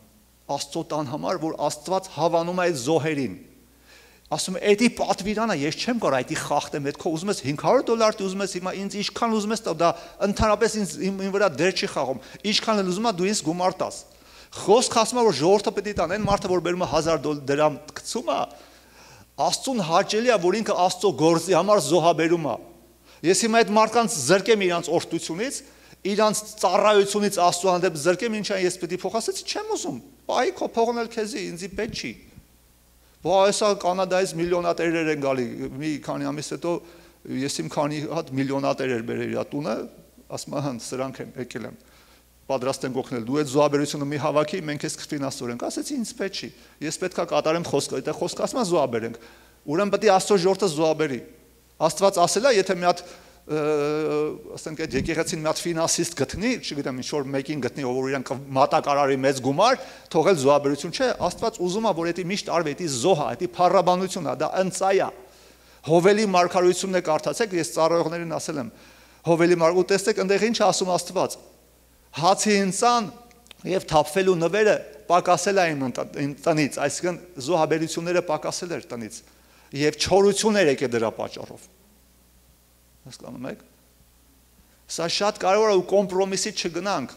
Աստծո տան համար, որ Աստված հավանում է այդ զոհերին։ Ասում է, «Էդի պատվիրանը ես չեմ կարող այդի խախտեմ, այդ քո ուզում ես $500 դու ուզում ես հիմա ինձ ինչքան ուզում ես տա, դա ընդհանրապես ինձ վրա դեր չի խաղում, ինչքան էլ ուզում ես դու ինձ գումար տաս»։ Խոսքը ասում է, որ ժողովուրդը պետք է տան, այն մարդը, որ բերում է $1000 գցում է, Աստծուն հաճելի է, որ ինքը Աստծո գործի համար զոհաբերում է։ Ես հիմա այդ մարդկանց զրկեմ իրանց օրհնությունից, իրանց ծառայությունից Աստծո հանդեպ զրկեմ, ինչա ես պետք է փոխ ասեցի, չեմ ուզում։ Բայ քո փողն էլ քեզի, ինձի պետք չի։ Բա այսա Կանադայից միլիոնատերեր են գալի, մի քանի ամիս հետո ես իմ քանի հատ միլիոնատերեր բերել իր տունը, ասում եմ, սրանք են եկել են։ Պատրաստ ենք օգնել։ Դու այդ զոհաբերությունը մի հավաքի, մենք ես կֆինանսավորենք։ Ասեցի, ինձ պետք չի։ Ես պետք է կատարեմ խոսքը, այդտեղ խոսքը ասում է զոհաբերենք։ Ուրեմն պետք է Աստծո ժողովուրդը զոհաբերի։ Աստված ասել է, եթե մի հատ ասենք այդ եկեղեցին մի հատ ֆինանսիստ գտնի, չգիտեմ ինչ որ մեկին գտնի, ով որ իրան մատակարարի մեծ գումար, թողել զոհաբերություն չէ, Աստված ուզում է, որ դա միշտ արվի, դա զոհ է, դա փառաբանություն է, դա ընծայ է։ Հովելի մարգարեությունն է կարդացեք, ես ծառայողներին ասել եմ, Հովելի մարգարու տեսեք, այնտեղ ինչ ասում Աստված։ Հացի ինձան եւ թափվելու նվերը պակասել է իմ տնից, այսինքն զոհաբերությունները պակասել էր տնից եւ չորություններ եկե դրա պատճառով։ Հասկանում եք։ Սա շատ կարևոր է ու կոմպրոմիսի չգնանք։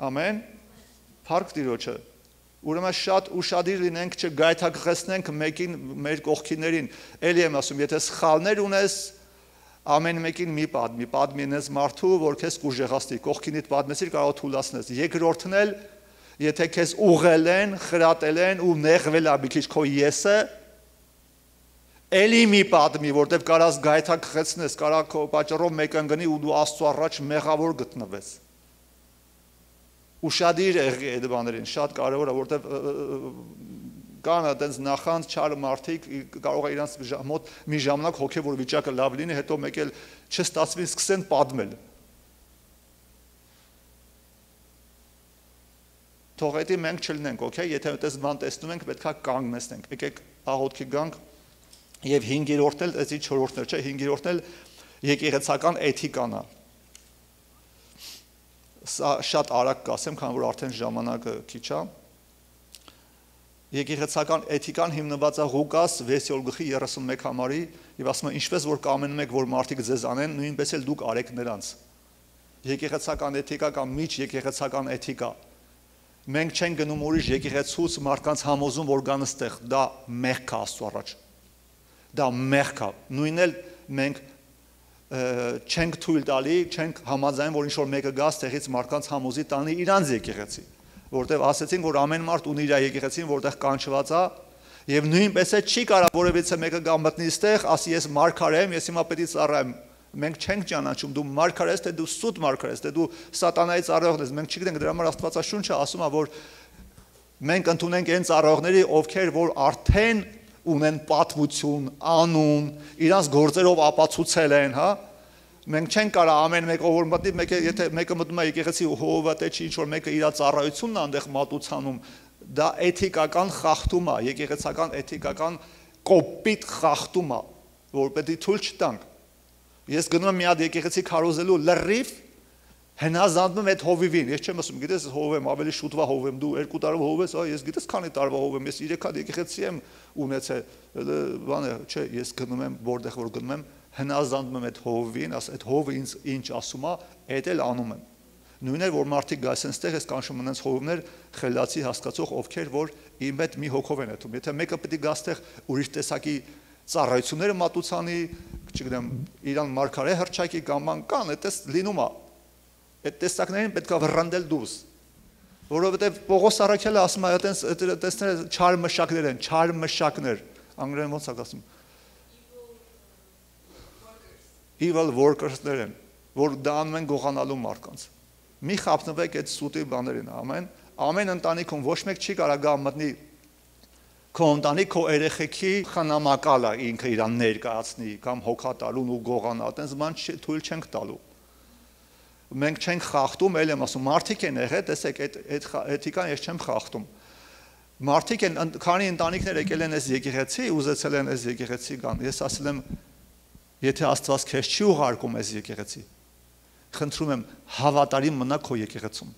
Ամեն։ Փառք Տիրոջը։ Ուրեմն շատ ուշադիր լինենք, չգայթակղեցնենք մեկին մեր կողքիներին։ Էլի եմ ասում, եթե սխալներ ունես, ամեն մեկին մի պատմինես մարդու, որ քեզ կուժեղացնի, կողքինիդ պատմեցիր կարող թուլացնես։ Երկրորդն էլ, եթե քեզ ուղղել են, խրատել են ու նեղվել է մի քիչ քո եսը, էլի մի պատմի, որտեվ կարաս գայթակղեցնես, կարա քո պատճառով մեկը ընկնի ու դու Աստծո առաջ մեղավոր գտնվես։ Ուշադիր եղի այդ բաներին, շատ կարևոր է, որտեվ կան այդպես նախանց չար մարդիկ, կարող է իրանց մոտ մի ժամանակ հոգևոր վիճակը լավ լինի, հետո մեկ էլ չստացվի սկսեն պատմել։ թողեցի մենք չլինենք, օքեյ, եթե այդպես բան տեսնում ենք, պետքա կանգնեցնենք։ Եկեք աղոթքի գանք եւ 5-րդն էլ, այսի 4-ն չէ, 5-րդն էլ եկեղեցական էթիկան է։ Սա շատ արագ կասեմ, քանի որ արդեն ժամանակը քիչ է։ Եկեղեցական էթիկան հիմնված է Ղուկաս 6:31 համարի եւ ասում է ինչպես որ կամենում եք որ մարդիկ ձեզ անեն, նույնպես էլ դուք արեք նրանց։ Եկեղեցական էթիկա կամ միջ եկեղեցական էթիկա։ Մենք չենք գնում ուրիշ եկեղեցուց մարդկանց համոզում որ գան այստեղ, դա մեղք է Աստծո առաջ։ Դա մեղք է։ Նույնն էլ մենք չենք թույլ տալի, չենք համաձայն որ ինչ որ մեկը գա այստեղից մարդկանց համոզի տանի իրանց եկեղեցի, որտեղ ասեցին որ ամեն մարդ ունի իր եկեղեցին, որտեղ կանչված է, եւ նույնպես է չի կարող որևիցե մեկը գա մտնի այստեղ, ասի ես մարգարե եմ, ես հիմա պետք է ծառայեմ։ Մենք չենք ճանաչում դու մարգար ես, թե դու սուտ մարգար ես, թե դու սատանայի ծառայողն ես, մենք չգիտենք, դրա համար Աստվածաշունչը ասում է որ մենք ընդունենք այն ծառայողների, ովքեր որ արդեն ունեն պատմություն, անուն, իրանց գործերով ապացուցել են, հա։ Մենք չենք կարող ամեն մեկը որ մտնի, մեկը եթե մեկը մտնում է եկեղեցի հովվա չի ինչ որ մեկը իր ծառայությունն է այնտեղ մատուցանում, դա էթիկական խախտում է, եկեղեցական էթիկական կոպիտ խախտում է, որ պետք է թույլ չտանք։ Ես գնում եմ մի հատ եկեղեցի քարոզելու լրիվ հնազանդվում այդ հովիվին, ես չեմ ասում, գիտես հով եմ, ավելի շուտվա հով եմ, դու 2 տարվա հով ես, ես գիտես քանի տարվա հով եմ, ես 3 հատ եկեղեցի եմ ունեցել, բան է, չէ, ես գնում եմ, որտեղ որ գնում եմ, հնազանդվում եմ այդ հովին, այդ հովը ինձ ինչ ասում է, այդ էլ անում եմ։ Նույնն է որ մարդիկ գալիս են այստեղ, ես կանչում ունենց հովներ խելացի հասկացող, ովքեր որ իմ հետ մի հոգով են այդում։ Եթե մեկը պետք է գա այստեղ ուրիշ տեսակի ծառայությունները մատուցանի, չգիտեմ, իրան մարգարե հրճակի կամ կան, այդպես լինում է։ Այդ տեսակներին պետք է վռնդել դուրս, որովհետև Պողոս Առաքյալը ասում է, այդտեսները չար մշակներ են, չար մշակներ, անգլերեն ոնց է ասում, evil workers-ներ են, որ դա անում են գողանալու մարդկանց։ Մի խափնվեք այդ սուտի բաներին, ամեն ընտանիքում ոչ մեկ չի կարող գա մտնի քո ընտանիք քո երեխեքի խնամակալը ինքը իրան ներկայացնի կամ հոգատալուն ու գողանա, այտենց բան թույլ չենք տալու։ Մենք չենք խախտում, ել եմ ասում, մարդիկ են եղել, տեսեք, այդ էթիկան ես չեմ խախտում։ Մարդիկ են, քանի ընտանիքներ եկել են այս եկեղեցի, ուզեցել են այս եկեղեցի գան։ Ես ասել եմ, եթե Աստված քեզ չի ուղարկում այս եկեղեցի, խնդրում եմ, հավատարիմ մնա քո եկեղեցում։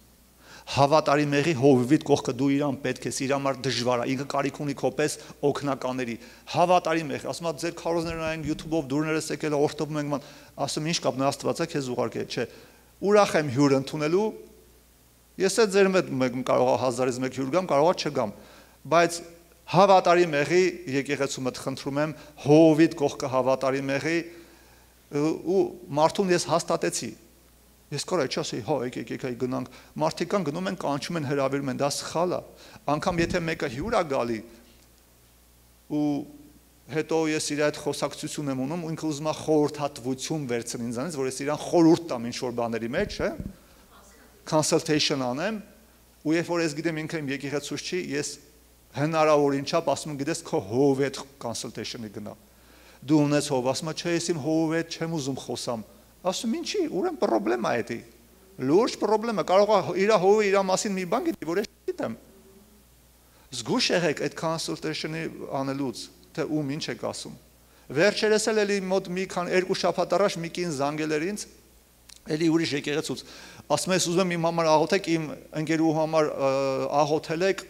Հավատարիմ եղի հովիվիդ կողքը դու իրան պետք ես, իր համար դժվար է, ինքը կարիք ունի քո պես օգնականների։ Հավատարիմ եղի, ասում եմ, ձեր քարոզներն այն YouTube-ով դուրներս եկել, օրտովում ենք, ասում ինչ կապ, նա Աստվածա քեզ ուղարկել, չէ։ Ուրախ եմ հյուր ընդունելու, ես էլ ձեր հետ կարող է 1000-ից 1 հյուր գամ, կարող է չգամ, բայց հավատարիմ եղի եկեղեցու մոտ խնդրում եմ, հովիվիդ կողքը հավատարիմ եղի ու մարդուն ես հաստատեցի։ Ես կարող եմ չասեի, հա, եկեք գնանք, մարդիկ կան գնում են, կանչում են, հրավիրում են, դա սխալ է։ Անգամ եթե մեկը հյուր է գալի ու հետո ես իր այդ խոսակցություն եմ ունում, ինքը ուզում է խորհրդատվություն վերցնել ինձանից, որ ես իրան խորհուրդ տամ ինչ որ բաների մեջ, չէ՞։ Consultation անեմ, ու երբ որ ես գիտեմ ինքը իմ եկեղեցուց չի, ես հնարավորին չափ ասում եմ, գիտես քո հով հետ consultation-ի գնա։ Դու ունես հով, ասում եմ, չէ, ես իմ հով հետ չեմ ուզում խոսամ։ Ասում ինչի, ուրեմն պրոբլեմա է դա։ Լուրջ պրոբլեմա, կարող է իր հովը իր մասին մի բան գիտի, որ ես չգիտեմ։ Զգուշ եղեք այդ consultation-ի անելուց, թե ում ինչ եք ասում։ Վերջերս էլ էլի մոտ մի քան 2 շաբաթ առաջ մի կին զանգել էր ինձ, էլի ուրիշ եկեղեցուց։ Ասում ես ուզում եմ իմ համար աղոթեք, իմ ընկերուհու համար աղոթել եք,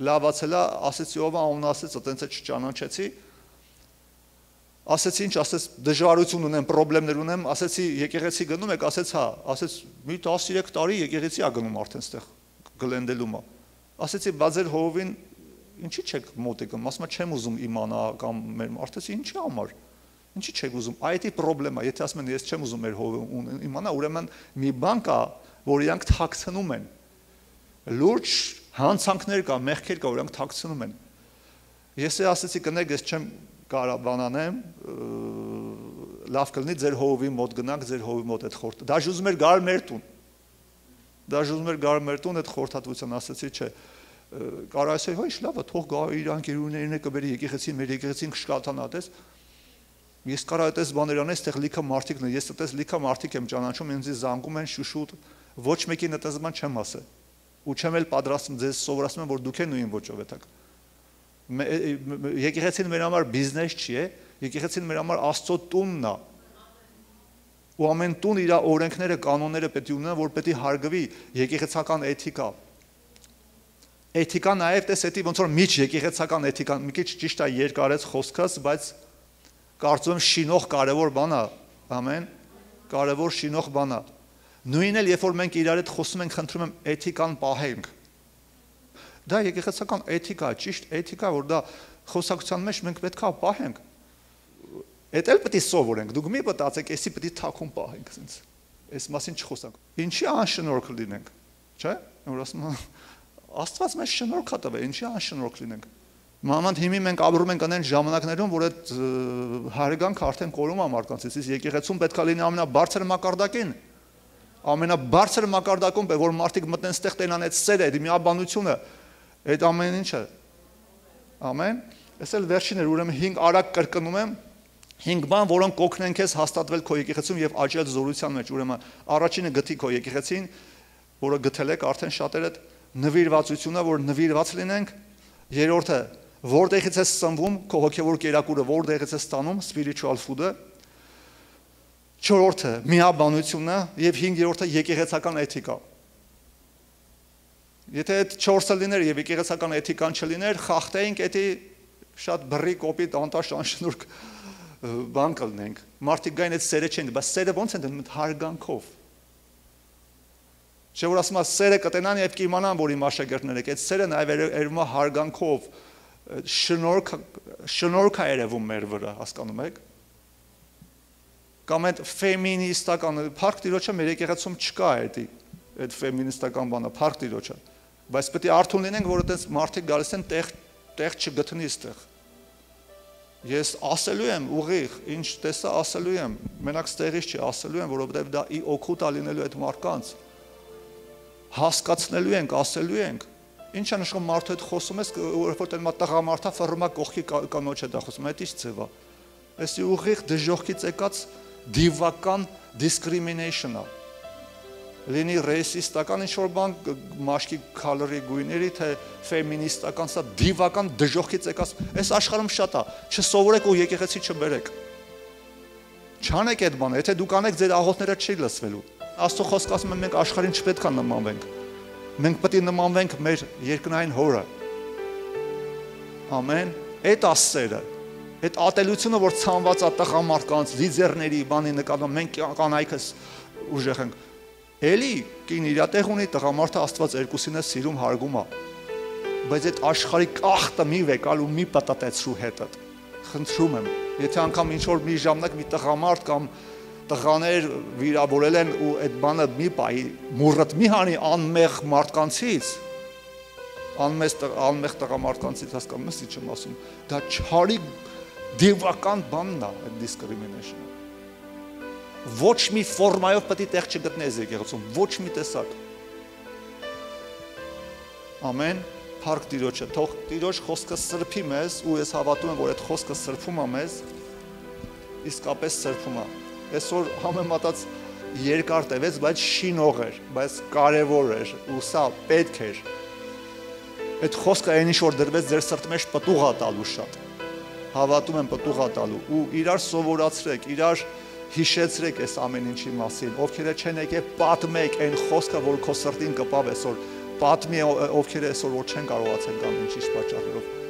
լավացել է, ասեցի ով է, ոնց ասեց, այտենց է չճանաչեցի։ Ասեցի ինչ, ասեց դժվարություն ունեմ, խնդիրներ ունեմ, ասեցի եկեղեցի գնում եք, ասեց հա, ասեց մի 13 տարի եկեղեցի ա գնում արդեն այդտեղ գլենդելում է։ Ասեցի բա ձեր հովին ինչի չեք մոտիկում, ասում եմ չեմ ուզում իմանա կամ մեր արդեցի ինչի համար։ Ինչի չեք ուզում, այդ է խնդրեմա, եթե ասում են ես չեմ ուզում մեր հովը իմանա, ուրեմն մի բան կա, որ իրանք թաքցնում են։ Լուրջ հանցանքներ կա, մեղքեր կա, որ իրանք թաքցնում են։ Ես ասեցի կնեք, ես չեմ կարա բանանեմ, լավ կլինի ձեր հովի մոտ գնանք, ձեր հովի մոտ այդ խորտ։ Դա ուզում էր գալ մեր տուն։ Դա ուզում էր գալ մեր տուն այդ խորհրդատվության, ասեցի չէ։ Կարա ասեի, հա, ինչ լավ է, թող գա իր անկերուներն է կբերի եկեղեցին, մեր եկեղեցին կշկաթանա, դες։ Ես կարա այդպես բաներ անես, այդտեղ լիքը մարդիկն են, ես այդպես լիքը մարդիկ եմ ճանաչում, ինձ զանգում են շուշուտ, ոչ մեկին այդպես բան չեմ ասել։ ու չեմ էլ պատրաստում ձեզ սովորացնում եմ, որ դուք եք նույն ոճով եք։ Եկեղեցին մեր համար բիզնես չի է, եկեղեցին մեր համար Աստծո տունն է։ Ու ամեն տուն իր օրենքները, կանոնները պետք է ունենա, որ պետք է հարգվի եկեղեցական էթիկա։ Էթիկա նաև տես էտի ոնց որ միջ եկեղեցական էթիկան, մի քիչ ճիշտ է երկարեց խոսքս, բայց կարծում եմ շինող կարևոր բան է, ամեն, կարևոր շինող բան է։ Նույնն էլ երբ որ մենք իրար հետ խոսում ենք, խնդրում եմ էթիկան պահենք։ Դա եկեղեցական էթիկա, ճիշտ էթիկա, որ դա խոսակցության մեջ մենք պետք է պահենք։ Էդ էլ պետք է սովորենք, դուք մի մտածեք, էսի պետք է թաքուն պահենք, ասենց։ Այս մասին չխոսանք։ Ինչի անշնորհք լինենք, չէ՞։ Որ ասում եմ, Աստված մեզ շնորհք է տվել, ինչի անշնորհք լինենք։ Մանավանդ հիմի մենք ապրում ենք այն ժամանակներում, որ այդ հարգանքը արդեն կորում է մարդկանցից, իսկ եկեղեցում պետք է լինի ամենաբարձր մակարդակին։ Ամենաբարձր մակարդակում, որ մարդիկ մտնեն ստեղ տենան այդ սերը, այդ միաբանությունը, այդ ամեն ինչը։ Ամեն։ Այս էլ վերջին էր, ուրեմն 5 արագ կրկնում եմ, 5 բան, որոնք կօգնեն քեզ հաստատվել քո եկեղեցում եւ աճել զորության մեջ։ Ուրեմն առաջինը գտի քո եկեղեցին, որը գտել եք արդեն շատերը, նվիրվածությունը, որ նվիրված լինենք։ Երրորդը, որտեղից է սնվում քո հոգեվոր կերակուրը, որտեղից է ստանում spiritual food-ը։ Չորրորդը, միաբանությունը եւ 5-րդը եկեղեցական էթիկա։ Եթե այդ 4-ը լիներ եւ եկեղեցական էթիկան չլիներ, խախտեինք էդի շատ բռի կոպիտ անտաշ անշնորհք բան կլինենք։ Մարդիկ գային այդ սերը չեն, բայց սերը ո՞նց են դնում հարգանքով։ Չէ՞ որ ասում եմ սերը կտենան եւ կիմանան, որ իմ աշակերտներն եք, այդ սերը նաեւ երևում է հարգանքով, շնորհք է երևում մեր վրա, հասկանում եք։ Կամ այդ ֆեմինիստական փառք Տիրոջը մեր եկեղեցում չկա այդ ֆեմինիստական բանը, փառք Տիրոջը, բայց պետք է արթուն լինենք, որ այդպես մարդիկ գալիս են տեղ չգտնի այստեղ։ Ես ասելու եմ ուղիղ, ինչ տեսա ասելու եմ, մենակ ստեղից չի ասելու եմ, որովհետեւ դա օգուտ է լինելու այդ մարդկանց։ Հասկացնելու ենք, ասելու ենք։ Ինչ է նշում մարդու հետ խոսում ես, որովհետեւ այդ տղամարդը ֆռմա կողքի կանոջ է դա խոսում, այդ ինչ ձև է։ Այսի ուղիղ դժողքից եկած դիվական discrimination-ը։ Լինի ռեյսիստական ինչ-որ բան, մաշկի քալորի գույների, թե ֆեմինիստական, սա դիվական դժողքից եկած, այս աշխարհում շատ է, չսովորեք ու եկեղեցի չբերեք։ Չանեք այդ բանը, եթե դուք անեք, ձեր աղոթները չի լսվելու։ Աստծո խոսքը ասում է մենք աշխարհին չպետք է նմանվենք։ Մենք պետք է նմանվենք մեր երկնային Հորը։ Ամեն։ Այդ ասերը, այդ ատելությունը, որ ցանված է տղամարդկանց, լիդերների, բանի նկատմամբ, մենք կանայքս ուժեղ ենք։ Էլի կին իր տեղ ունի, տղամարդը Աստված երկուսին է սիրում, հարգում է։ Բայց այդ աշխարհի կախտը մի վեկալ ու մի պատատեցրու հետդ։ Խնդրում եմ, եթե անգամ ինչ որ մի ժամանակ մի տղամարդ կամ տղաներ վիրավորել են ու այդ բանը մի պահի մուրըտ մի հանի անմեղ մարդկանցից, անմեղ տղամարդկանցից, հասկանում ես ինչ եմ ասում, դա չարի դիվական բանն է այդ discrimination-ը։ Ոչ մի ֆորմայով պետք է տեղ չգտնես եկեղեցում, ոչ մի տեսակ։ Ամեն, փառք Տիրոջը, թող Տիրոջ խոսքը սրբի մեզ, ու ես հավատում եմ, որ այդ խոսքը սրբում է մեզ, իսկապես սրբում է։ Այսօր համեմատած երկար տևեց, բայց շինող էր, բայց կարևոր էր, ու սա պետք էր։ Այդ խոսքը այն ինչ որ դրվեց ձեր սրտի մեջ պտուղ է տալու շատ։ Հավատում եմ պտուղ է տալու ու իրար սովորացրեք, իրար հիշեցրեք այս ամեն ինչի մասին, ովքեր չեն եկել պատմեք այն խոսքը, որ քո սրտին կպավ այսօր, պատմի ովքեր այսօր որ չեն կարողացել կամ ինչ պատճառներով